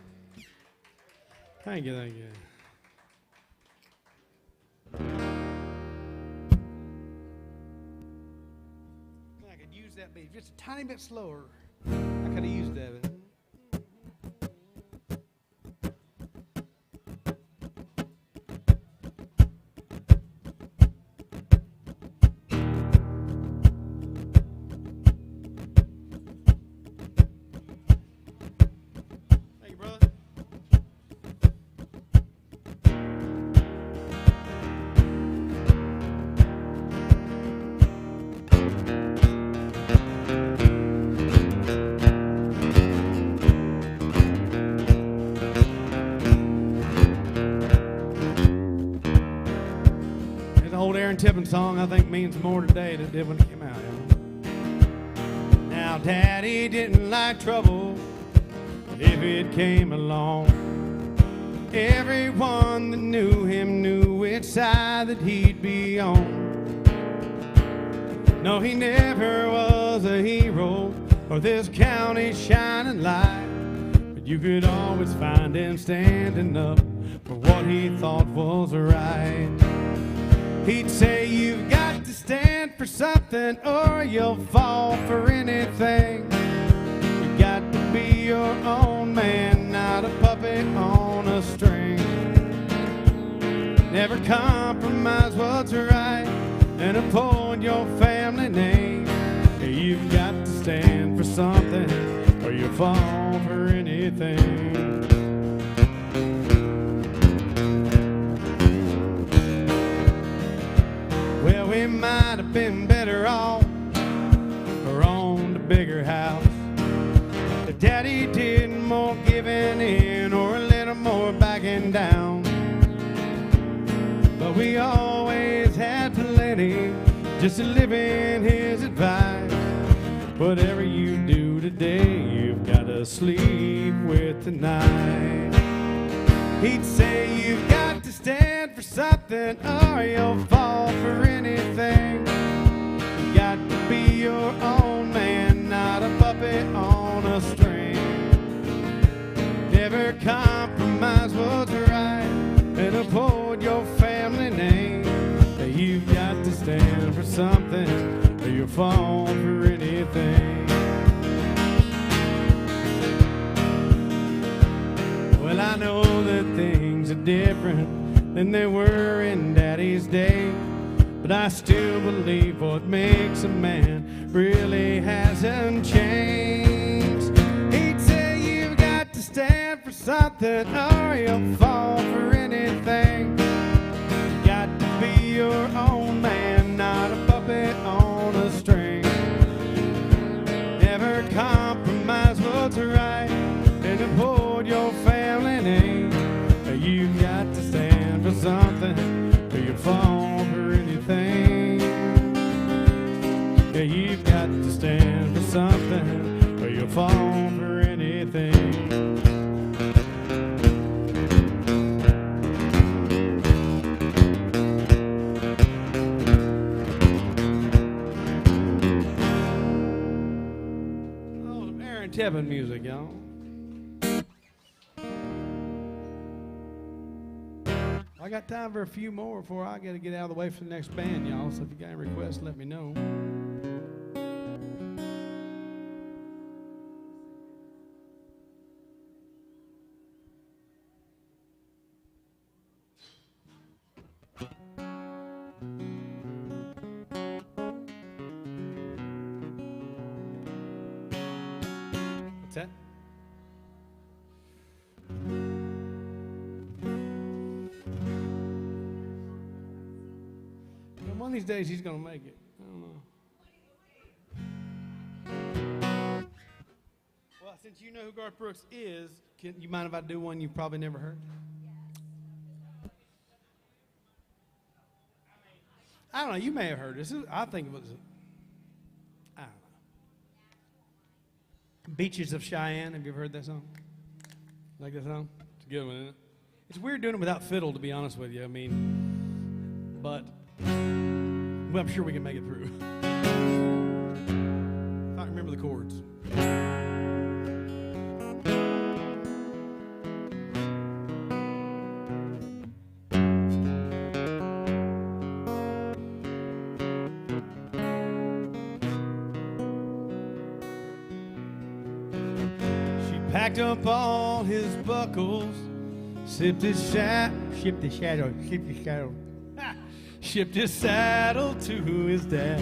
Thank you, thank you. I could use that beat just a tiny bit slower. I could have used that. Thank you, brother. Tippin song I think means more today than it did when it came out. Now Daddy didn't like trouble if it came along. Everyone that knew him knew which side that he'd be on. No, he never was a hero or this county's shining light, but you could always find him standing up for what he thought was right. He'd say you've got to stand for something or you'll fall for anything. You got to be your own man, not a puppet on a string. Never compromise what's right and uphold your family name. You've got to stand for something or you'll fall for anything. Well, we might have been better off or owned a bigger house. But Daddy did more giving in or a little more backing down. But we always had plenty just to live in his advice. Whatever you do today, you've got to sleep with tonight. He'd say you've got to stand for something or you'll fall for anything. You got to be your own man, not a puppet on a string. Never compromise what's right and uphold your family name. You've got to stand for something or you'll fall for anything. Well, I know that things are different than they were in Daddy's day, but I still believe what makes a man really hasn't changed. He'd say you've got to stand for something or you'll fall for anything. You got to be your own man, not a puppet on a string. Never compromise what's right and uphold your family name. You've got to stand for something or you'll fall for anything. Yeah, you've got to stand for something or you'll fall for anything. Oh, some Aaron Tippin music, y'all. I got time for a few more before I got to get out of the way for the next band, y'all. So if you got any requests, let me know. What's that? One of these days he's going to make it. I don't know. Well, since you know who Garth Brooks is, you mind if I do one you've probably never heard? I don't know. You may have heard this. I think it was, I don't know. Beaches of Cheyenne. Have you ever heard that song? Like that song? It's a good one, isn't it? It's weird doing it without fiddle, to be honest with you. I mean, but well, I'm sure we can make it through. If I remember the chords. packed up all his buckles, shipped his saddle to his dad.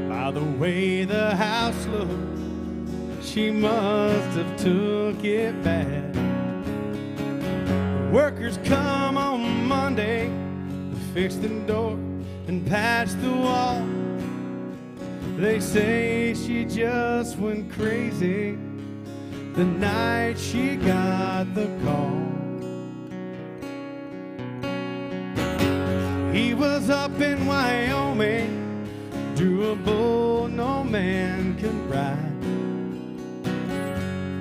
By the way the house looked, she must have took it bad. The workers come on Monday to fix the door and patch the wall. They say she just went crazy the night she got the call. He was up in Wyoming, drew a bull no man could ride.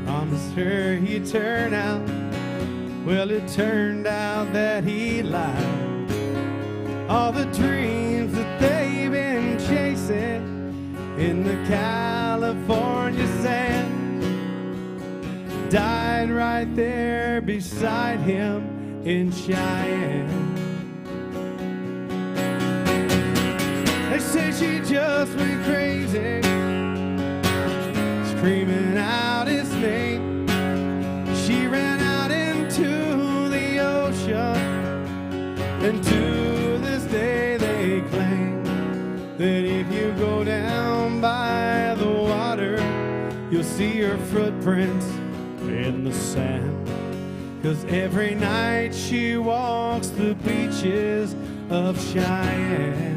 Promised her he'd turn out, well it turned out that he lied. All the dreams that they've been chasing in the California sand died right there beside him in Cheyenne. They say she just went crazy, screaming out his name. She ran out into the ocean, and to this day they claim that if you go down by the water, you'll see her footprints in the sand. 'Cause every night she walks the beaches of Cheyenne.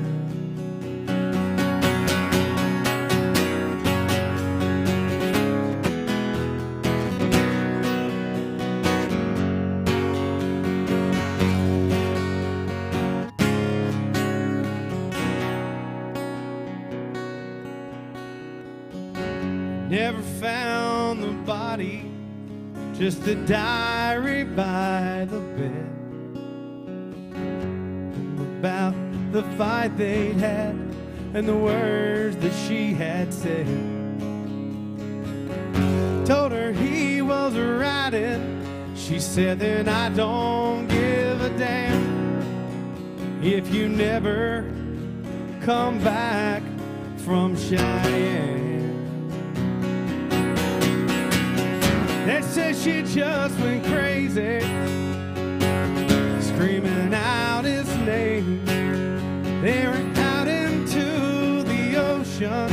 Never found the body, just a diary by the bed about the fight they'd had and the words that she had said. Told her he was riding, she said then I don't give a damn if you never come back from Cheyenne. They said she just went crazy, screaming out his name. They were out into the ocean,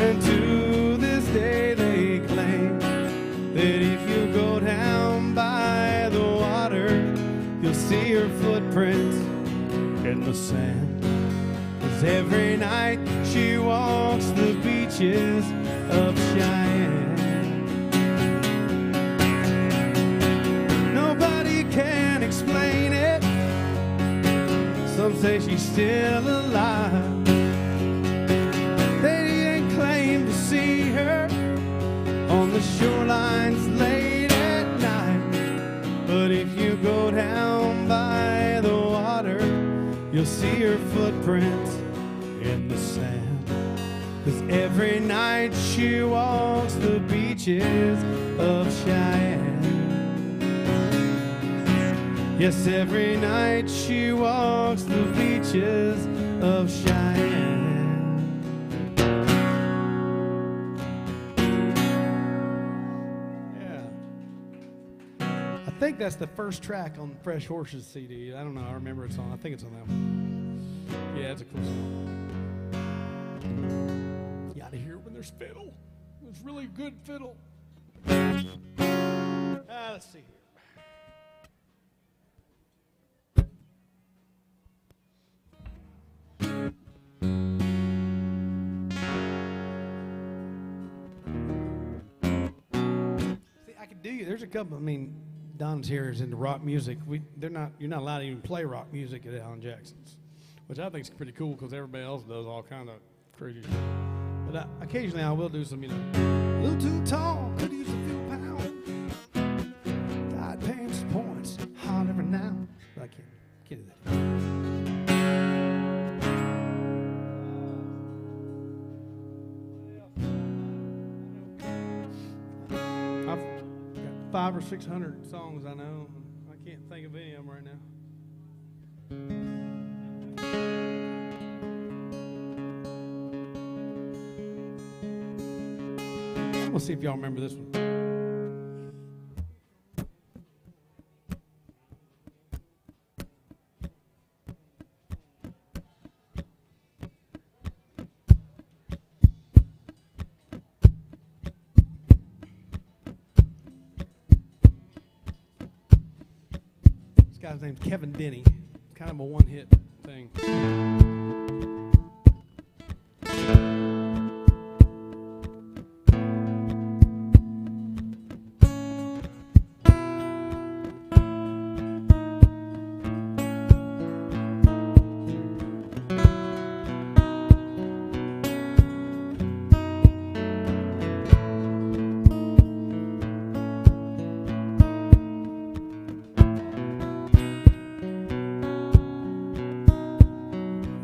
and to this day they claim that if you go down by the water, you'll see her footprints in the sand. 'Cause every night she walks the beaches of Cheyenne. Can't explain it. Some say she's still alive. They didn't claim to see her on the shorelines late at night. But if you go down by the water, you'll see her footprints in the sand. 'Cause every night she walks the beaches of Cheyenne. Yes, every night she walks the beaches of Cheyenne. Yeah. I think that's the first track on Fresh Horses CD. I don't know. I remember it's on. I think it's on that one. Yeah, it's a cool song. You got to hear it when there's fiddle. It's really good fiddle. Let's see here. There's a couple. I mean, Don's here is into rock music. You're not allowed to even play rock music at Alan Jackson's, which I think is pretty cool because everybody else does all kind of crazy shit. But occasionally I will do some, a little too tall, could use a few pounds. God pants points, hot every now. But I can't do that. I've got 500 or 600 songs I know. I can't think of any of them right now. gonna see if y'all remember this one. This guy's name's Kevin Denny. It's kind of a one-hit thing.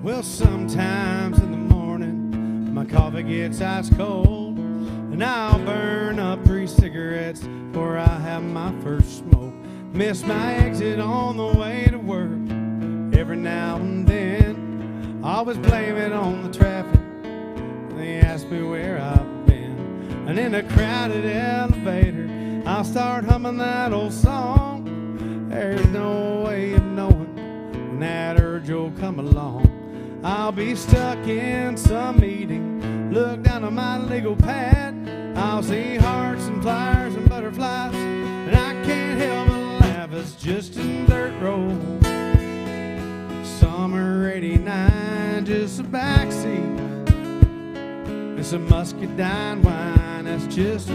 Well, sometimes in the morning, my coffee gets ice cold, and I'll burn up 3 cigarettes before I have my first smoke. Miss my exit on the way to work every now and then. I always blame it on the traffic. They ask me where I've been, and in a crowded elevator, I'll start humming that old song. There's no way of knowing when that urge will come along. I'll be stuck in some meeting, look down on my legal pad. I'll see hearts and flowers and butterflies, and I can't help but laugh. It's just a dirt road. Summer '89, just a backseat. It's a muscadine wine, that's just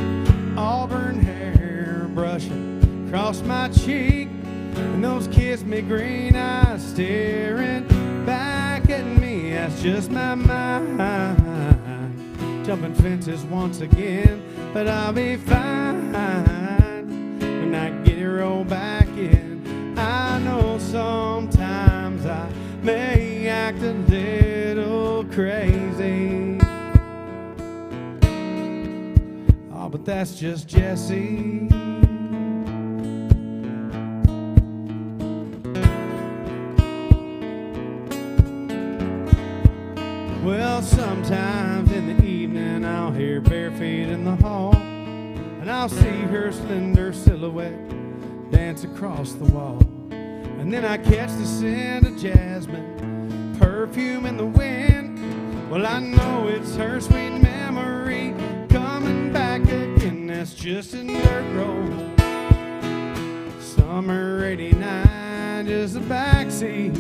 auburn hair brushing across my cheek, and those kiss me green eyes staring back at me. That's just my mind jumping fences once again, but I'll be fine when I get it rolled back in. I know sometimes I may act a little crazy, oh, but that's just Jesse. Well, sometimes in the evening I'll hear bare feet in the hall, and I'll see her slender silhouette dance across the wall. And then I catch the scent of jasmine, perfume in the wind. Well, I know it's her sweet memory coming back again. That's just a dirt road. Summer '89, just a backseat.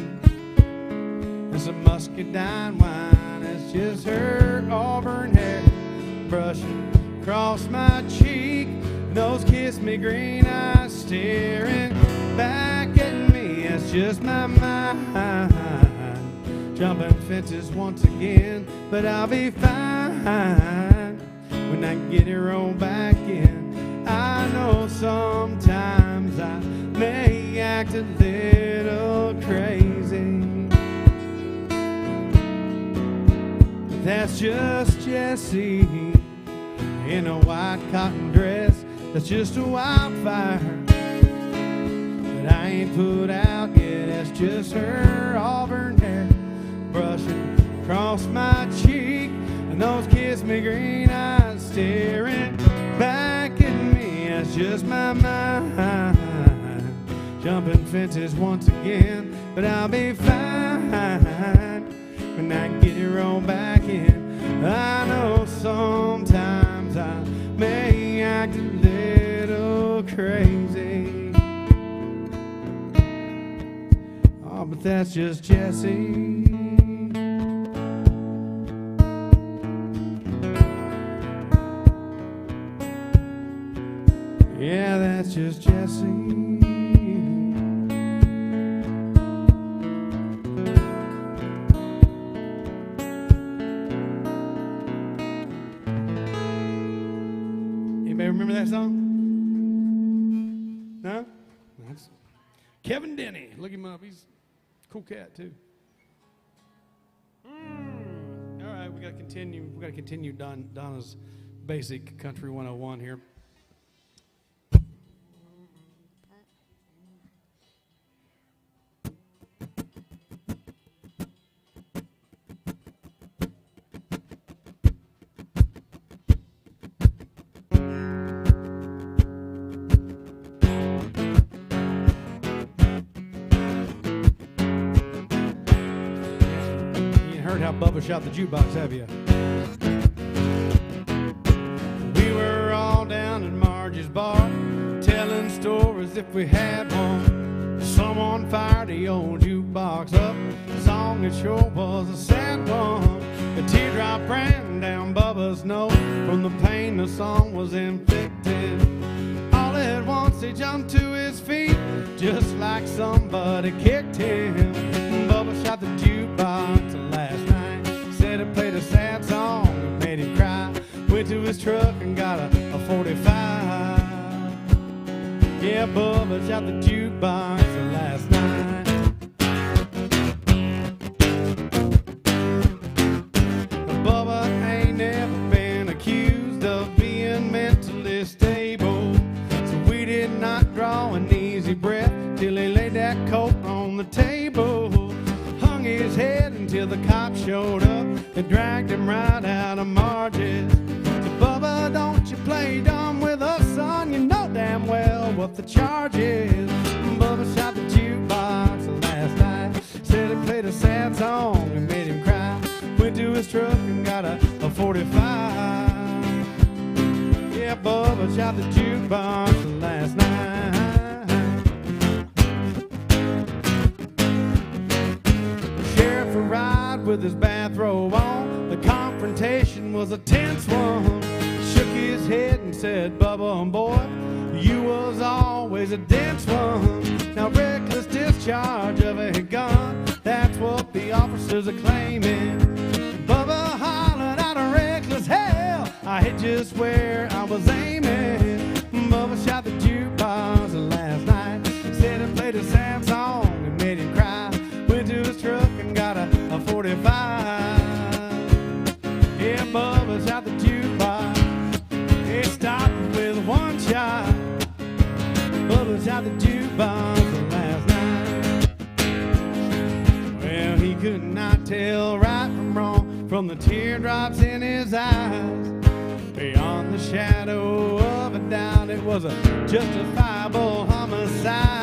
It's a muscadine wine. It's just her auburn hair brushing across my cheek, those kiss me green eyes staring back at me. It's just my mind jumping fences once again, but I'll be fine when I get it rolled back in. I know sometimes I may act a little crazy, that's just Jessie in a white cotton dress. That's just a wildfire that I ain't put out yet. That's just her auburn hair brushing across my cheek, and those kiss me green eyes staring back at me. That's just my mind jumping fences once again, but I'll be fine when I get it rolled back in. I know sometimes I may act a little crazy, oh, but that's just Jessie. Yeah, that's just Jessie. Remember that song? No? That's Kevin Denny. Look him up. He's a cool cat, too. All right, we got to continue Donna's basic country 101 here. heard how Bubba shot the jukebox, have you? We were all down at Marge's bar, telling stories if we had one. Someone fired the old jukebox up. The song, it sure was a sad one. A teardrop ran down Bubba's nose from the pain the song was inflicted. All at once he jumped to his feet, just like somebody kicked him. Bubba shot the jukebox last night. Said it played a sad song and made him cry. Went to his truck and got a 45. Yeah, Bubba shot the jukebox last night. Bubba ain't never been accused of being mentally stable, so we did not draw an easy breath till he laid that coat on the table. Hung his head until the cops showed up and dragged him right out of Marge's. So Bubba, don't you play dumb with us, son, you know damn well what the charge is. Bubba shot the jukebox last night. Said it played a sad song and made him cry. Went to his truck and got a 45. Yeah, Bubba shot the jukebox last night. The sheriff arrived with his bathrobe on. The confrontation was a tense one. Shook his head and said, Bubba, boy, you was always a dense one. Now reckless discharge of a gun, that's what the officers are claiming. Bubba hollered out a reckless hell, I hit just where I was aiming. Bubba shot the jukebox last night. Said it played a sad song and made him cry. Went to his truck and got a 45. Yeah, Bubba shot the jukebox. It stopped with one shot. Bubba shot the jukebox last night. Well, he could not tell right from wrong from the teardrops in his eyes. Beyond the shadow of a doubt, it was a justifiable homicide.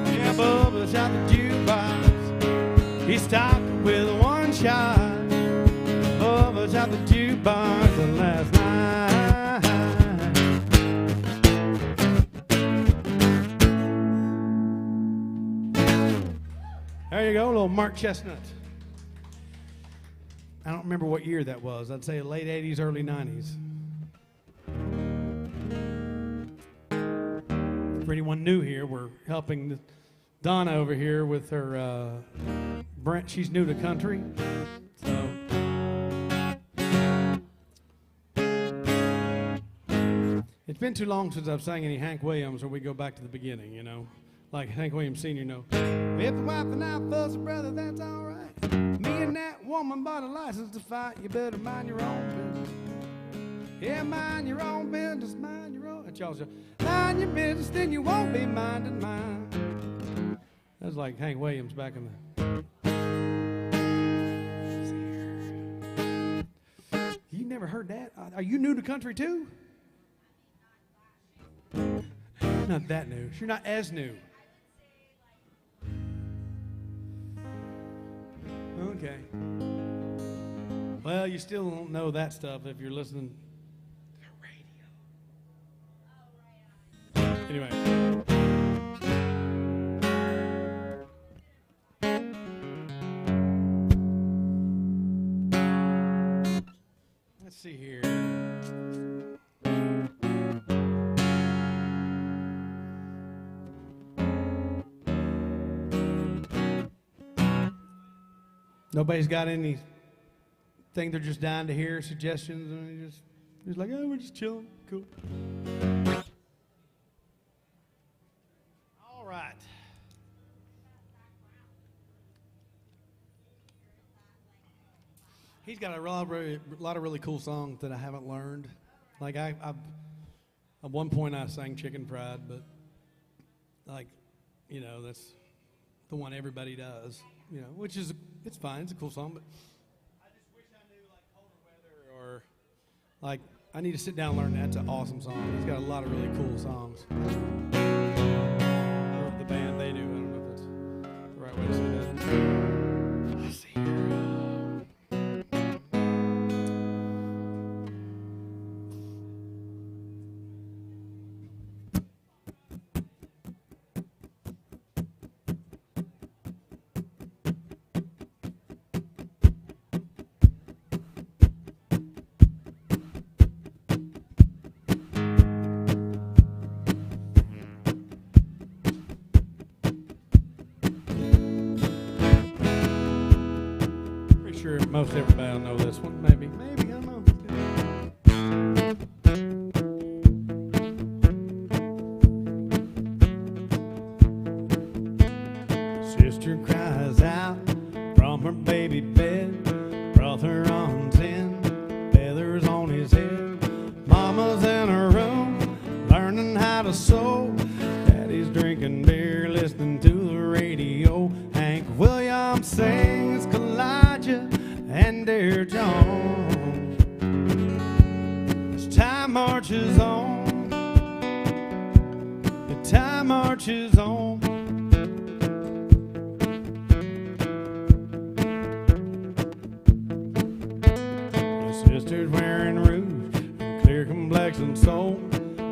Yeah, Bubba shot the jukebox. He stopped with one shot. Bubba shot the jukebox last night. There you go, little Mark Chestnut. I don't remember what year that was. I'd say late 80s, early 90s. For anyone new here, we're helping Donna over here with her Brent. She's new to country, so it's been too long since I've sang any Hank Williams, or we go back to the beginning, you know, like Hank Williams Sr. know. If the wife and I fuss, brother, that's all right. Me and that woman bought a license to fight. You better mind your own business. Yeah, mind your own business, mind your own. That's y'all show. Mind your business, then you won't be minding mine. That was like Hank Williams back in the. You never heard that? Are you new to country too? Not that new. You're not as new. Okay. Well, you still don't know that stuff if you're listening to the radio. Anyway. Let's see here. Nobody's got anything they're just dying to hear, suggestions, and just like, oh, we're just chilling. Cool. All right. He's got a lot of really cool songs that I haven't learned. Like I at one point I sang Chicken Fried, but like, you know, that's the one everybody does, you know, which is, it's fine, it's a cool song, but I just wish I knew like Colder Weather or like I need to sit down and learn that. It's an awesome song. He's got a lot of really cool songs. Or the band, they do. I don't know if that's the right way to say that. Let's see here. Sure most everybody will know this one. Maybe, I don't know. Sister cries out from her baby bed, brother on 10, feathers on his head. Mama's in her room, learning how to sew. Daddy's drinking beer, listening to the radio. Hank Williams sings Kalijah and Deere John. As time marches on, the time marches on. The sister's wearing rouge and clear complexion soul.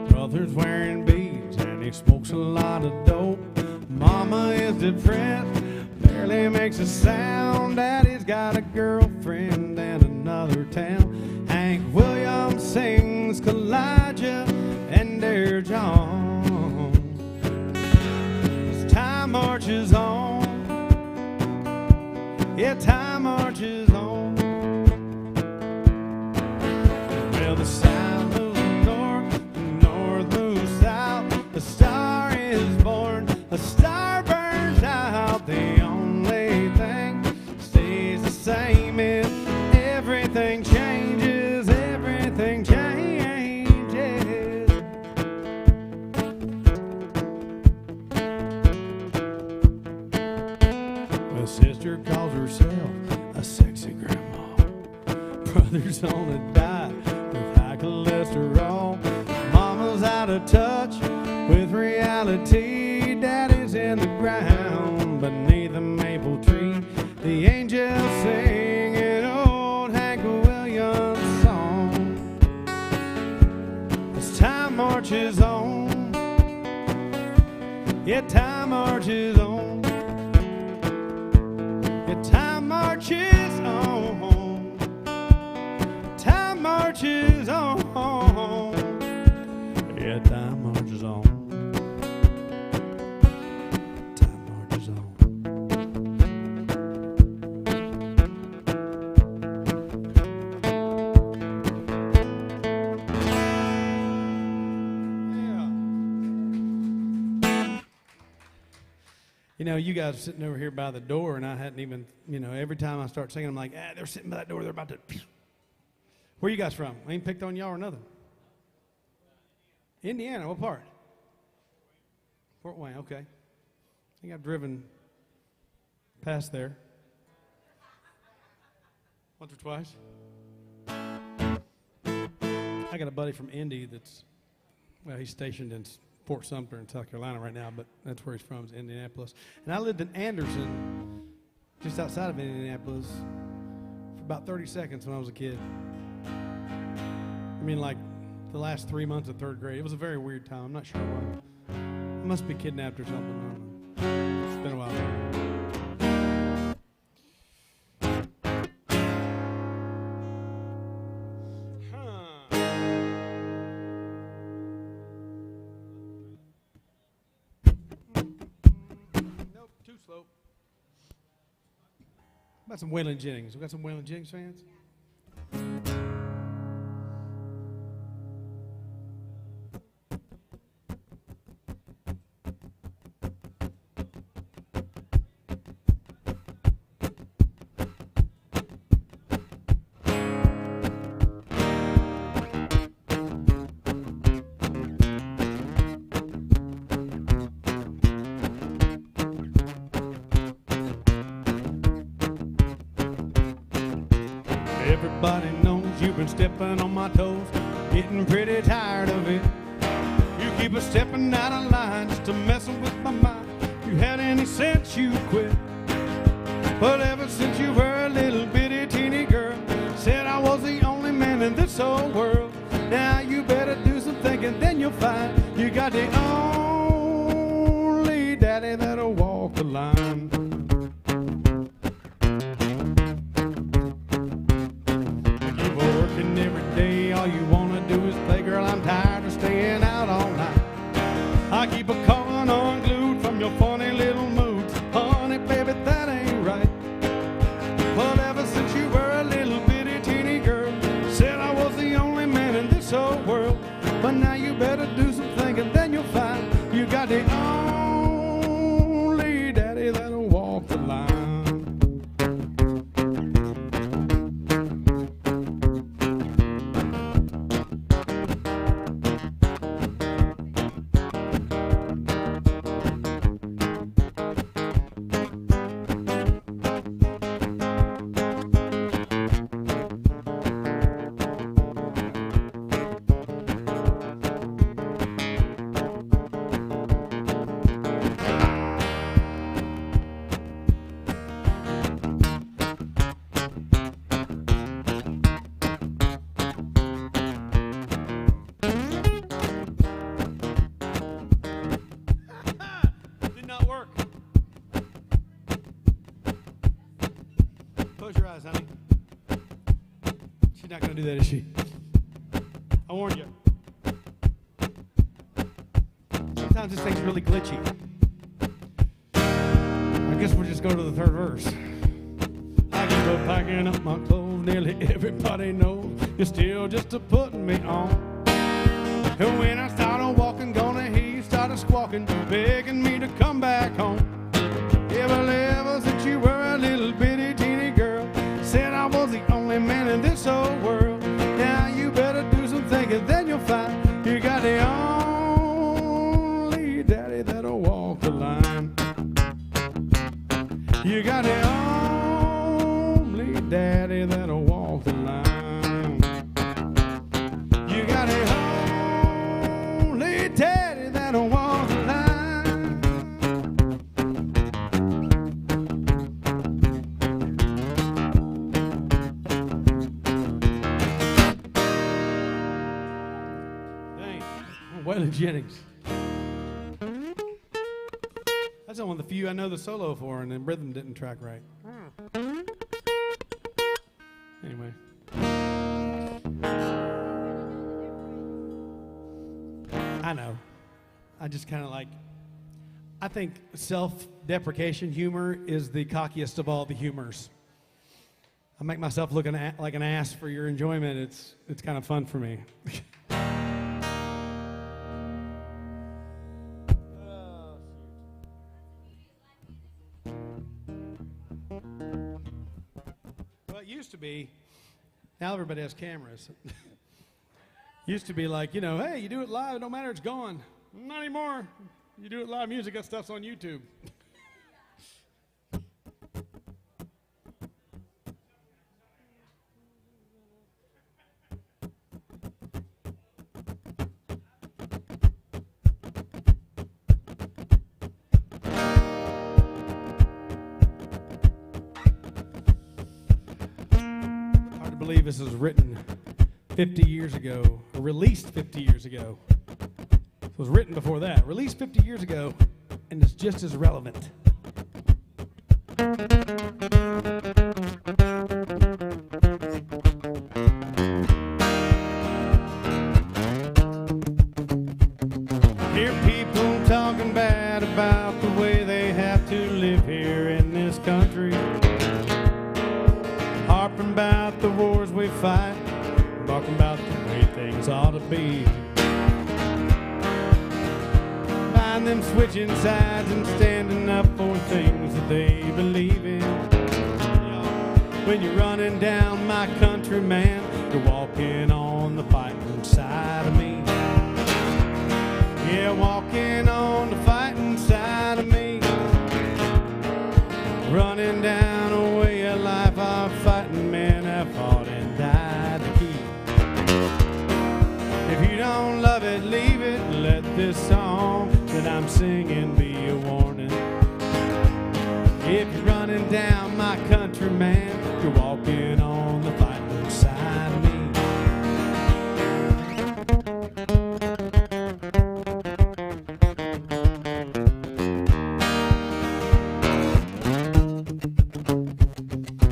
Brother's wearing beads and he smokes a lot of dope. Mama is depressed, barely makes a sound. Daddy's got a girlfriend in another town. Hank Williams sings Kalijah and Deere John. As time marches on, yeah, time marches on. Well, the south moves north, the north moves south. The star is born, a star burns out. The only thing stays the same is everything changes, everything changes. My sister calls herself a sexy grandma. Brother's on a diet with high cholesterol. Mama's out of touch with reality. Daddy's in the ground beneath a maple tree. The angels singing old Hank Williams song. As time marches on, yeah, time marches on. Yeah, time marches on. Time marches on. Yeah, time marches on. Time marches on. You know, you guys are sitting over here by the door, and I hadn't even, every time I start singing, I'm like, they're sitting by that door, they're about to. Where you guys from? I ain't picked on y'all or nothing. Indiana, what part? Fort Wayne, okay. I think I've driven past there once or twice. I got a buddy from Indy that's, he's stationed in Fort Sumter in South Carolina right now, but that's where he's from, is Indianapolis. And I lived in Anderson, just outside of Indianapolis, for about 30 seconds when I was a kid. I mean, like the last 3 months of third grade. It was a very weird time. I'm not sure why. I must be kidnapped or something. I don't know. It's been a while. Too slow. How about some Waylon Jennings? We got some Waylon Jennings fans? Everybody knows you've been stepping on my toes. getting pretty tired of it. You keep a stepping out of line just to messing with my mind. You had any sense, you quit. But ever since you were a little bitty teeny girl, said I was the only man in this whole world. Now you better do some thinking, then you'll find you got the only daddy that'll walk the line. You're working every day, all you wanna do is play. Girl, I'm tired of staying out all night. I keep a calling unglued from your funny little moods. Honey, baby, that ain't right. Well, ever since you were a little bitty teeny girl, said I was the only man in this whole world. But now you better do some thinking, then you'll find you got the only daddy that'll walk the line. Close your eyes, honey. She's not going to do that, is she? I warned you. Sometimes this thing's really glitchy. I guess we'll just go to the third verse. I give up packing up my clothes. Nearly everybody knows you're still just a putting me on. And when I started walking, gonna hear you started squawking, begging me to come back home. Yeah, well, ever since you were a little bitty teeny girl, said I was the only man in this whole world. Now you better do some thinking, then you'll find you got the only daddy that'll walk the line. You got the only daddy that'll walk the line. You got the only daddy that'll walk the line. Waylon Jennings. That's one of the few I know the solo for, and the rhythm didn't track right. Anyway. I know. I just kind of I think self-deprecation humor is the cockiest of all the humors. I make myself look like an ass for your enjoyment. It's kind of fun for me. Used to be, now everybody has cameras. Used to be like, hey, you do it live, it don't matter, it's gone. Not anymore. You do it live music, that stuff's on YouTube. Believe this was written 50 years ago, or released 50 years ago. It was written before that, released 50 years ago, and it's just as relevant. Hear people talking bad about the way they have to live here in this country. Harping about the wars we fight, talking about the way things ought to be. Find them switching sides and standing up for things that they believe in. When you're running down my country, man, you're walking on the fighting side of me. Yeah, walking on the fighting side of me. Running down a way of life our fighting men have fought and died to keep. that I'm singing be a warning. If you're running down my country, man, you're walking on the fighting side of me.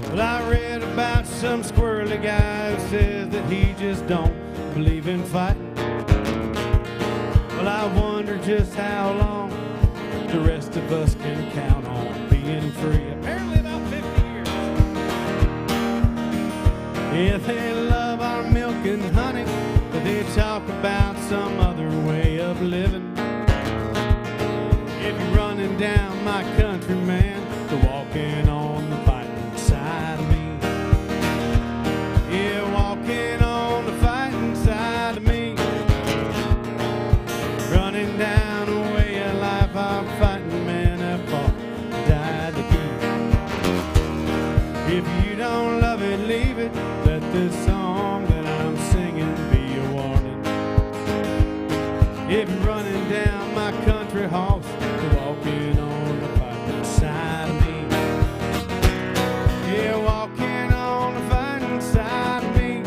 Well, I read about some squirrely guy who says that he just don't believe in fighting. Well, I wonder just how long the rest of us can count on being free. Apparently about 50 years. If they love our milk and honey, but they talk about some other way of living. If you're running down my country, man, you're walking on the fighting side of me. Yeah, walking on the fighting side of me. Running down a way of life, I'm fighting men have fought, died to keep. If you don't love it, leave it. Let this song that I'm singing be a warning. If you're running down my country horse, you're walking on the fighting side of me. Yeah, walking on the fighting side of me.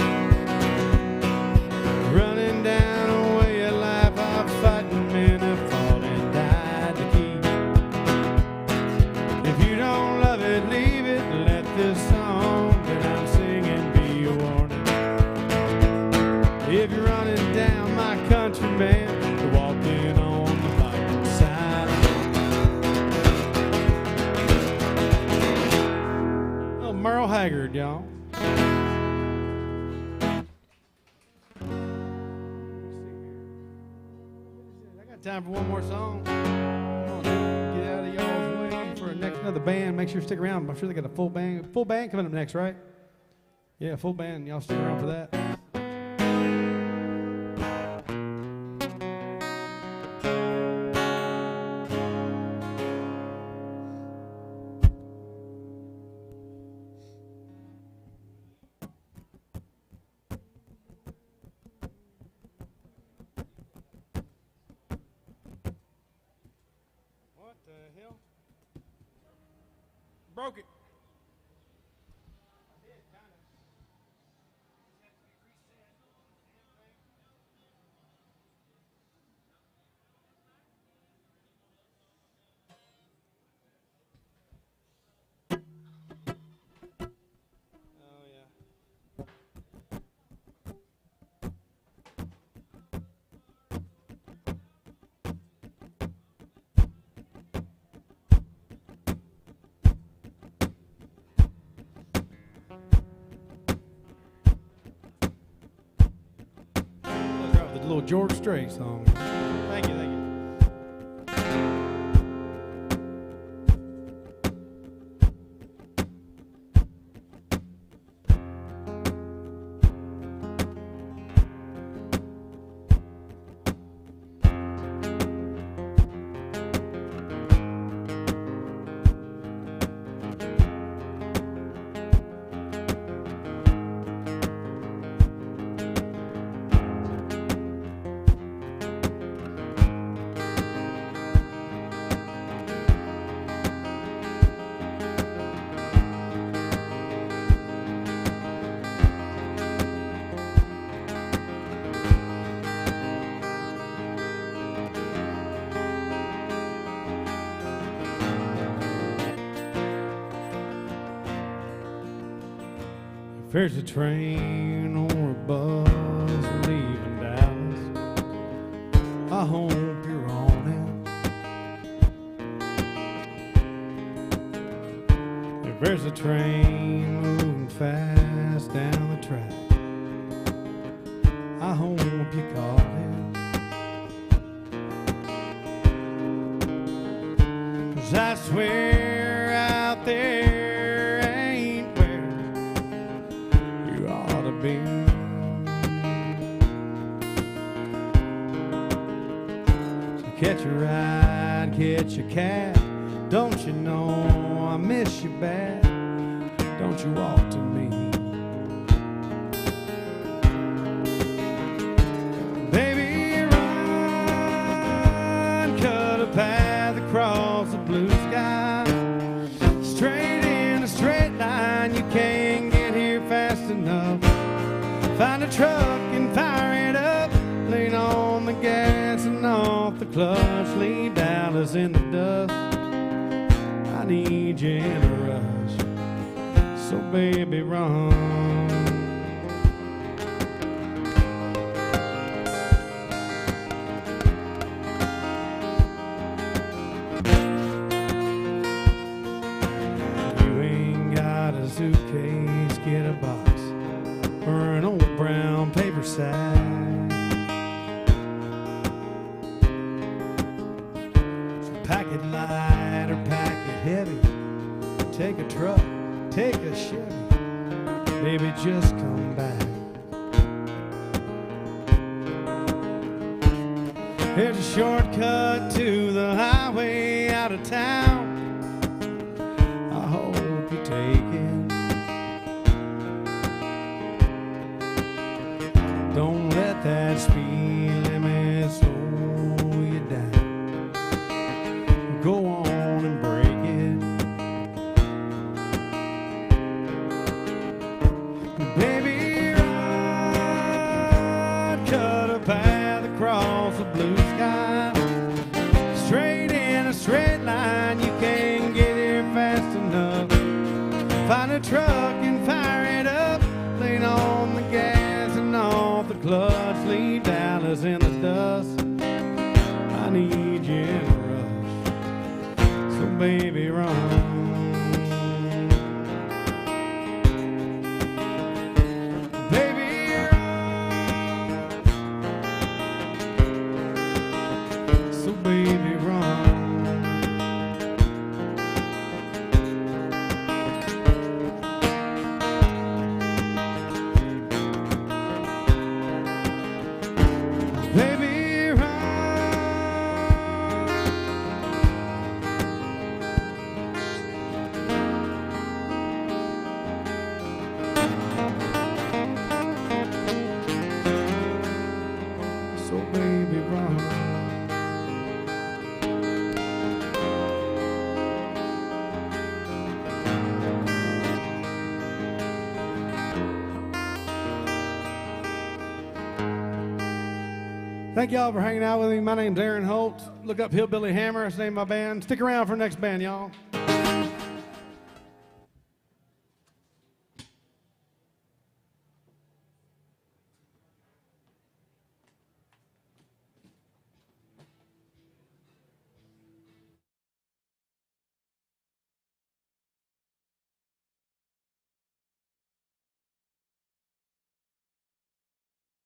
Running down a way of life, I'm fighting men have fought and died to keep. If you don't love it, leave it. Let this song that I'm singing be a warning. If you're running down my country, man, you're walking on the fighting side of me. Oh, Merle Haggard, y'all. Time for one more song. Get out of y'all's way for another band. Make sure you stick around. I'm sure they got a full band. Full band coming up next, right? Yeah, full band. Y'all stick around for that. What the hell? Broke it. The little George Strait song. Thank you, thank you. If there's a train or a bus leaving Dallas, I hope you're on it. If there's a train moving fast down the track, I hope you caught it. 'Cause I swear out there ain't where you ought to be. So catch a ride, catch a cab. Don't you know I miss you bad? Don't you walk to me? Baby, run, cut path across the blue sky. Straight in a straight line, you can't get here fast enough. Find a truck and fire it up. Lean on the gas and off the clutch. Leave Dallas in the dust. I need you in a rush, so baby run. Suitcase, get a box or an old brown paper sack. So pack it light or pack it heavy. Take a truck, take a Chevy. Baby, just come back. There's a shortcut to the highway out of town. I hope you take it. Don't let that speed limit slow you down. Go on and break it. Baby, ride, cut a path across the blue sky. Straight in a straight line, you can't get here fast enough. Find a truck and fire it up. Lean on the gas and off the clutch. Leave Dallas in the dust. I need you in a rush, so baby run. Baby run, so baby run. Baby, run. So baby, run. Thank y'all for hanging out with me. My name's Aaron Holt. Look up Hillbilly Hammer. That's the name of my band. Stick around for the next band, y'all.